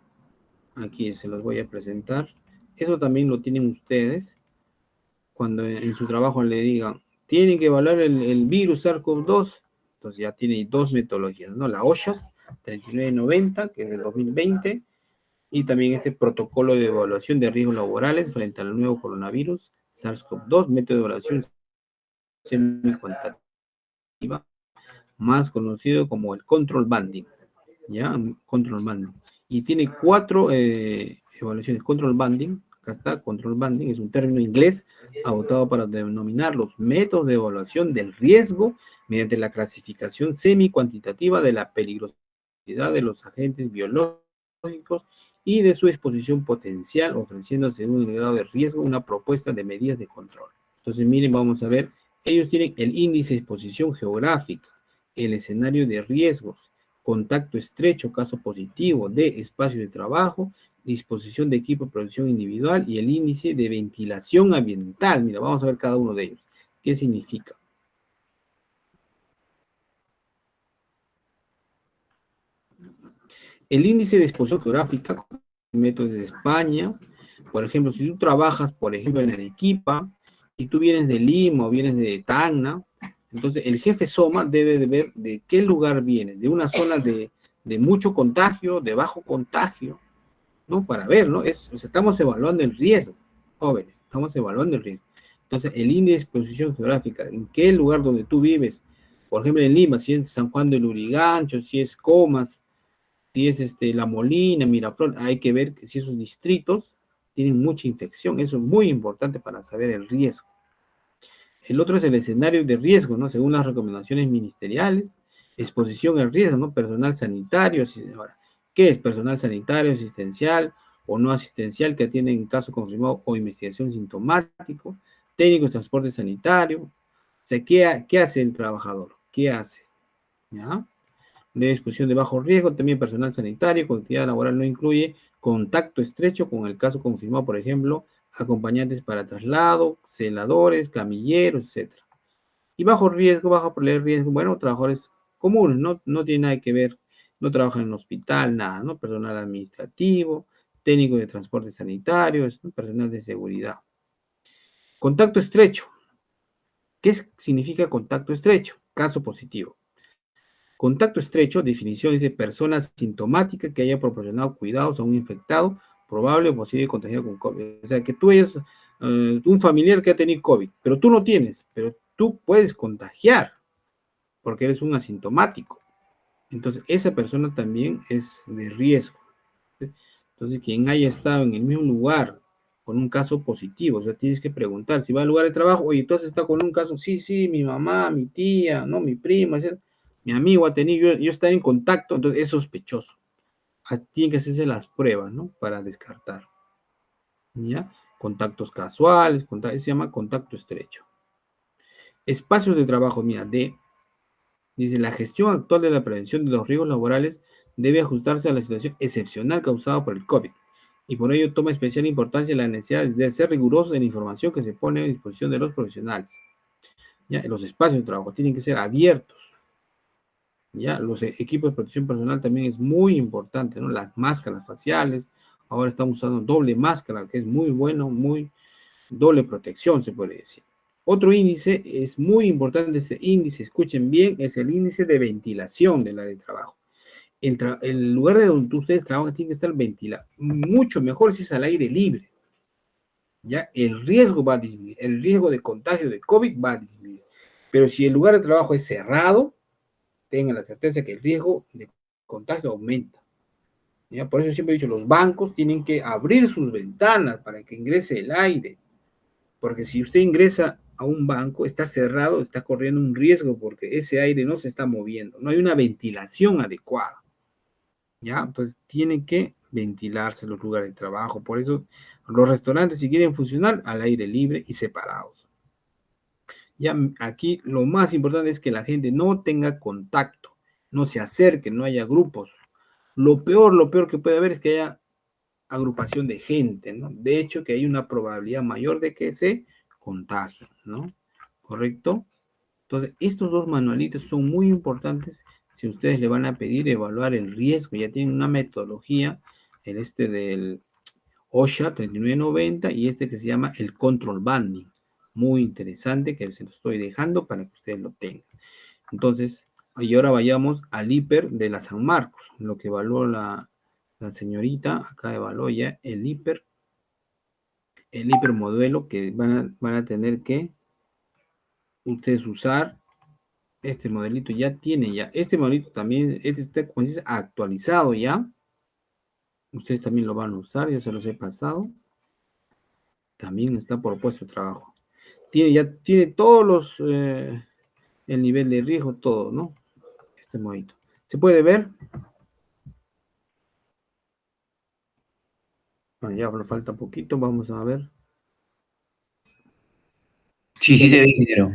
aquí se los voy a presentar. Eso también lo tienen ustedes cuando en su trabajo le digan, tienen que evaluar el virus SARS-CoV-2. Entonces ya tienen dos metodologías, ¿no? La OSHAS 3990, que es del 2020, y también este protocolo de evaluación de riesgos laborales frente al nuevo coronavirus SARS-CoV-2, método de evaluación semi-cuantitativa, más conocido como el control banding, ¿ya? Control banding. Y tiene 4 evaluaciones. Control banding, acá está, control banding, es un término inglés adoptado para denominar los métodos de evaluación del riesgo mediante la clasificación semi-cuantitativa de la peligrosidad de los agentes biológicos y de su exposición potencial, ofreciendo según el grado de riesgo una propuesta de medidas de control. Entonces, miren, vamos a ver, ellos tienen el índice de exposición geográfica, el escenario de riesgos, contacto estrecho, caso positivo de espacio de trabajo, disposición de equipo de protección individual y el índice de ventilación ambiental. Mira, vamos a ver cada uno de ellos. ¿Qué significa? El índice de exposición geográfica, métodos de España, por ejemplo, si tú trabajas, por ejemplo, en Arequipa, y tú vienes de Lima o vienes de Tacna, entonces el jefe SOMA debe de ver de qué lugar viene, de una zona de mucho contagio, de bajo contagio, ¿no? Para ver, ¿no? Estamos evaluando el riesgo, jóvenes, estamos evaluando el riesgo. Entonces, el índice de exposición geográfica, en qué lugar donde tú vives, por ejemplo, en Lima, si es San Juan del Lurigancho, si es Comas, si es La Molina, Miraflores, hay que ver que si esos distritos tienen mucha infección. Eso es muy importante para saber el riesgo. El otro es el escenario de riesgo, ¿no? Según las recomendaciones ministeriales, exposición al riesgo, ¿no? Personal sanitario. Ahora, ¿qué es personal sanitario, asistencial o no asistencial que atiende en caso confirmado o investigación sintomático? Técnico de transporte sanitario. O sea, ¿qué hace el trabajador? ¿Qué hace? ¿Ya? De exposición de bajo riesgo, también personal sanitario, con actividad laboral no incluye contacto estrecho con el caso confirmado, por ejemplo, acompañantes para traslado, celadores, camilleros, etc. Y bajo riesgo, bajo probabilidad de riesgo, bueno, trabajadores comunes, no tiene nada que ver, no trabajan en un hospital, nada, ¿no? Personal administrativo, técnico de transporte sanitario, ¿no? Personal de seguridad. Contacto estrecho. ¿Qué significa contacto estrecho? Caso positivo. Contacto estrecho, definición es de persona sintomática que haya proporcionado cuidados a un infectado, probable o posible contagiado con COVID. O sea, que tú eres un familiar que ha tenido COVID, pero tú no tienes, pero tú puedes contagiar porque eres un asintomático. Entonces, esa persona también es de riesgo. Entonces, quien haya estado en el mismo lugar con un caso positivo, o sea, tienes que preguntar, si va al lugar de trabajo, oye, tú has estado con un caso, sí, mi mamá, mi tía, no, mi prima, etc. mi amigo ha tenido, yo estar en contacto, entonces es sospechoso. Tienen que hacerse las pruebas, ¿no? Para descartar. ¿Ya? Contactos casuales, se llama contacto estrecho. Espacios de trabajo, mira, dice, la gestión actual de la prevención de los riesgos laborales debe ajustarse a la situación excepcional causada por el COVID, y por ello toma especial importancia la necesidad de ser rigurosos en la información que se pone a disposición de los profesionales. ¿Ya? Los espacios de trabajo tienen que ser abiertos. ¿Ya? Los equipos de protección personal también es muy importante, ¿no? Las máscaras faciales, ahora estamos usando doble máscara, que es muy bueno, muy doble protección, se puede decir. Otro índice es muy importante, este índice, escuchen bien, es el índice de ventilación del área de trabajo. El lugar de donde ustedes trabajan tiene que estar ventilado, mucho mejor si es al aire libre. ¿Ya? El riesgo va a disminuir, el riesgo de contagio de COVID va a disminuir. Pero si el lugar de trabajo es cerrado, tengan la certeza que el riesgo de contagio aumenta. ¿Ya? Por eso siempre he dicho, los bancos tienen que abrir sus ventanas para que ingrese el aire. Porque si usted ingresa a un banco, está cerrado, está corriendo un riesgo porque ese aire no se está moviendo. No hay una ventilación adecuada. ¿Ya? Entonces tienen que ventilarse los lugares de trabajo. Por eso los restaurantes, si quieren funcionar, al aire libre y separados. Ya aquí lo más importante es que la gente no tenga contacto, no se acerque, no haya grupos. Lo peor que puede haber es que haya agrupación de gente, ¿no? De hecho, que hay una probabilidad mayor de que se contagien, ¿no? ¿Correcto? Entonces, estos dos manualitos son muy importantes si ustedes le van a pedir evaluar el riesgo. Ya tienen una metodología, el del OSHA 3990 y este que se llama el Control Banding. Muy interesante, que se lo estoy dejando para que ustedes lo tengan. Entonces, y ahora vayamos al hiper de la San Marcos, lo que evaluó la señorita, acá evaluó ya el hiper modelo que van a tener que ustedes usar. Este modelito ya tiene ya, este modelito también, este está como dice, actualizado ya. Ustedes también lo van a usar, ya se los he pasado. También está por puesto de trabajo. Ya tiene todos los, el nivel de riesgo, todo, ¿no? Este modelito. ¿Se puede ver? Bueno, ya le falta poquito, vamos a ver. Sí, sí se ve, ingeniero.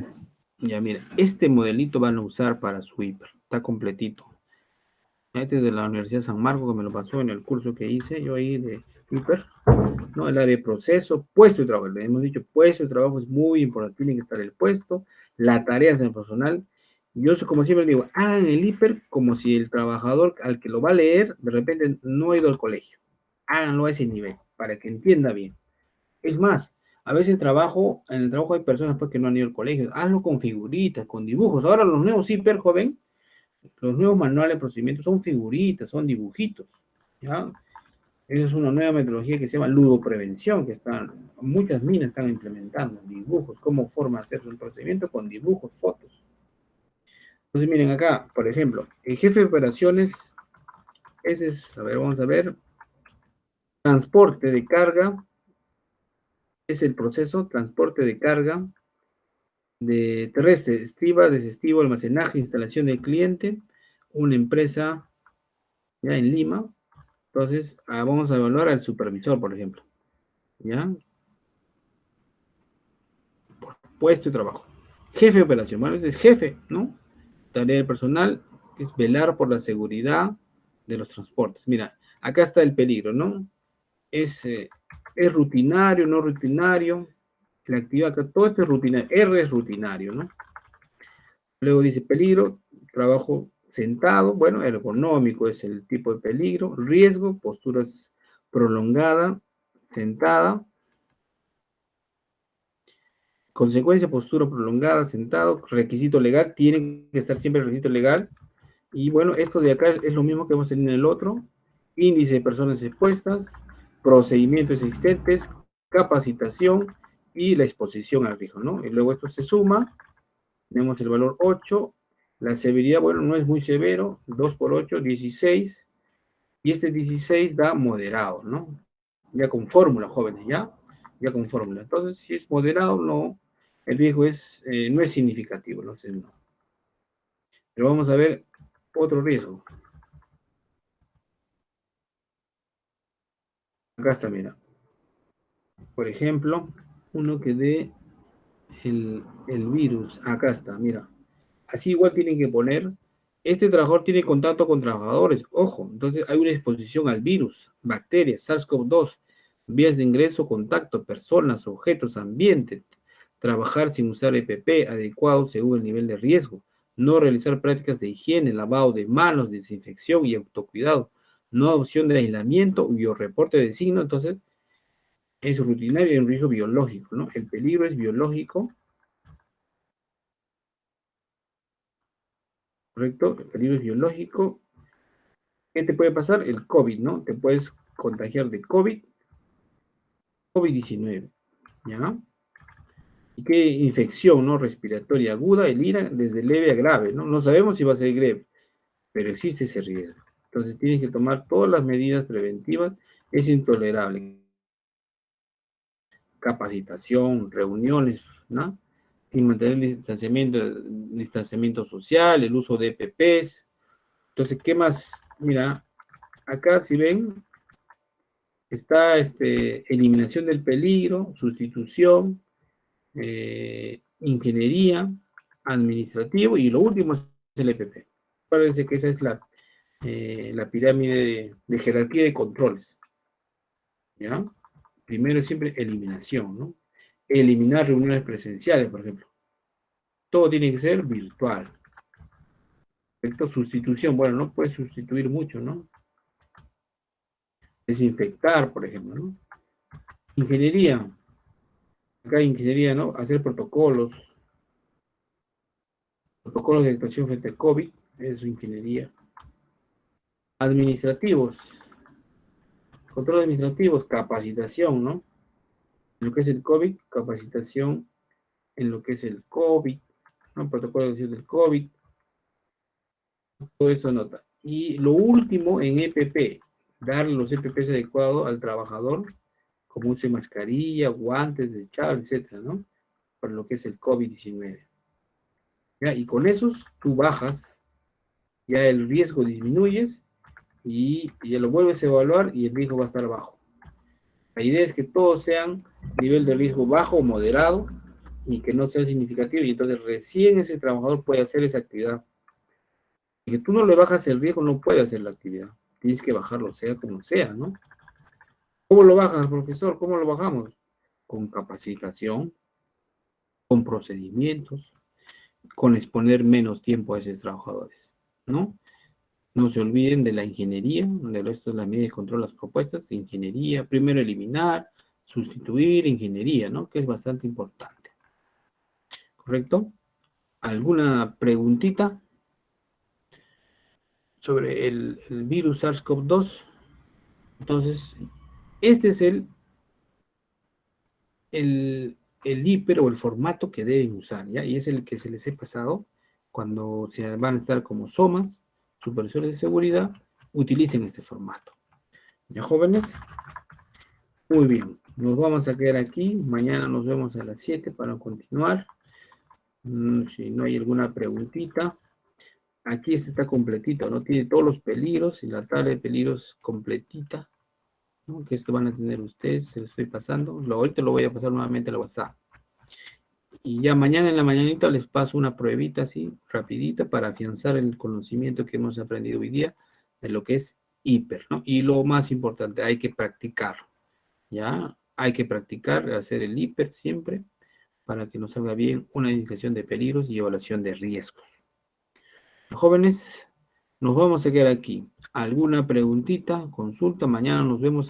Ya, mira, este modelito van a usar para su hiper, está completito. Este es de la Universidad San Marcos, que me lo pasó en el curso que hice yo ahí de hiper, ¿no? El área de proceso, puesto de trabajo. Le hemos dicho, puesto de trabajo es muy importante, tiene que estar el puesto, las tareas del personal. Yo, como siempre digo, hagan el hiper como si el trabajador al que lo va a leer, de repente no ha ido al colegio. Háganlo a ese nivel, para que entienda bien. Es más, a veces en el trabajo hay personas pues, que no han ido al colegio. Hazlo con figuritas, con dibujos. Ahora los nuevos hiper, joven, los nuevos manuales de procedimientos son figuritas, son dibujitos. ¿Ya? Esa es una nueva metodología que se llama ludoprevención, que muchas minas están implementando dibujos, cómo forma hacerse un procedimiento con dibujos, fotos. Entonces miren acá, por ejemplo, el jefe de operaciones, ese es, a ver, vamos a ver, transporte de carga, es el proceso, transporte de carga, de terrestre, estiba, desestivo, almacenaje, instalación del cliente, una empresa ya en Lima. Entonces, vamos a evaluar al supervisor, por ejemplo. ¿Ya? Por puesto de trabajo. Jefe de operación, bueno, es jefe, ¿no? Tarea del personal es velar por la seguridad de los transportes. Mira, acá está el peligro, ¿no? Es rutinario, no rutinario. La actividad acá, todo esto es rutinario. R es rutinario, ¿no? Luego dice peligro, trabajo sentado, bueno, ergonómico es el tipo de peligro, riesgo, posturas prolongada, sentada, consecuencia, postura prolongada, sentado, requisito legal, tiene que estar siempre el requisito legal, y bueno, esto de acá es lo mismo que vamos a tener en el otro, índice de personas expuestas, procedimientos existentes, capacitación y la exposición al riesgo, ¿no? Y luego esto se suma, tenemos el valor 8, la severidad, bueno, no es muy severo, 2 por 8, 16, y este 16 da moderado, ¿no? Ya con fórmula, jóvenes, ya con fórmula. Entonces, si es moderado, no, el riesgo no es significativo, entonces no. Pero vamos a ver otro riesgo. Acá está, mira. Por ejemplo, uno que dé el virus. Acá está, mira. Así igual tienen que poner, este trabajador tiene contacto con trabajadores. Ojo, entonces hay una exposición al virus, bacterias, SARS-CoV-2, vías de ingreso, contacto, personas, objetos, ambiente. Trabajar sin usar EPP adecuado según el nivel de riesgo. No realizar prácticas de higiene, lavado de manos, desinfección y autocuidado. No opción de aislamiento y o reporte de signo. Entonces, es rutinario y un riesgo biológico, ¿no? El peligro es biológico, ¿correcto? El peligro es biológico. ¿Qué te puede pasar? El COVID, ¿no? Te puedes contagiar de COVID-19, ¿ya? ¿Y qué infección, no? Respiratoria aguda, el IRA, desde leve a grave, ¿no? No sabemos si va a ser grave, pero existe ese riesgo. Entonces tienes que tomar todas las medidas preventivas. Es intolerable. Capacitación, reuniones, ¿no? Sin mantener el distanciamiento social, el uso de EPPs. Entonces, ¿qué más? Mira, acá si ven, está eliminación del peligro, sustitución, ingeniería, administrativo, y lo último es el EPP. Acuérdense que esa es la pirámide de jerarquía de controles. ¿Ya? Primero siempre eliminación, ¿no? Eliminar reuniones presenciales, por ejemplo. Todo tiene que ser virtual. Perfecto. Sustitución, bueno, no puedes sustituir mucho, ¿no? Desinfectar, por ejemplo, ¿no? Ingeniería. Acá ingeniería, ¿no? Hacer protocolos de actuación frente al COVID, es ingeniería. Administrativos. Control administrativos, capacitación, ¿no? En lo que es el COVID, capacitación en lo que es el COVID, ¿no? Protocolo de acción del COVID. Todo eso nota. Y lo último en EPP, dar los EPPs adecuados al trabajador, como uso de mascarilla, guantes, desechables, etcétera, ¿no? Para lo que es el COVID-19. ¿Ya? Y con esos tú bajas, ya el riesgo disminuyes y ya lo vuelves a evaluar y el riesgo va a estar bajo. La idea es que todos sean nivel de riesgo bajo o moderado y que no sea significativo, y entonces recién ese trabajador puede hacer esa actividad. Y que tú no le bajas el riesgo, no puede hacer la actividad. Tienes que bajarlo, sea como sea, ¿no? ¿Cómo lo bajas, profesor? ¿Cómo lo bajamos? Con capacitación, con procedimientos, con exponer menos tiempo a esos trabajadores, ¿no? No se olviden de la ingeniería, de esto es la medida de control, las propuestas de ingeniería. Primero eliminar, sustituir, ingeniería, ¿no? Que es bastante importante. ¿Correcto? ¿Alguna preguntita sobre el virus SARS-CoV-2? Entonces, este es el hiper o el formato que deben usar, ¿ya? Y es el que se les he pasado cuando se van a estar como SOMAS, supervisores de seguridad, utilicen este formato. ¿Ya, jóvenes? Muy bien, nos vamos a quedar aquí. Mañana nos vemos a las 7 para continuar. Si no hay alguna preguntita. Aquí este está completito, ¿no? Tiene todos los peligros y la tabla de peligros completita, ¿no? Que esto van a tener ustedes, se lo estoy pasando. Ahorita lo voy a pasar nuevamente a la WhatsApp. Y ya mañana en la mañanita les paso una pruebita así, rapidita, para afianzar el conocimiento que hemos aprendido hoy día de lo que es hiper, ¿no? Y lo más importante, hay que practicar, ¿ya? Hay que practicar, hacer el hiper siempre, para que nos salga bien una identificación de peligros y evaluación de riesgos. Jóvenes, nos vamos a quedar aquí. ¿Alguna preguntita, consulta? Mañana nos vemos.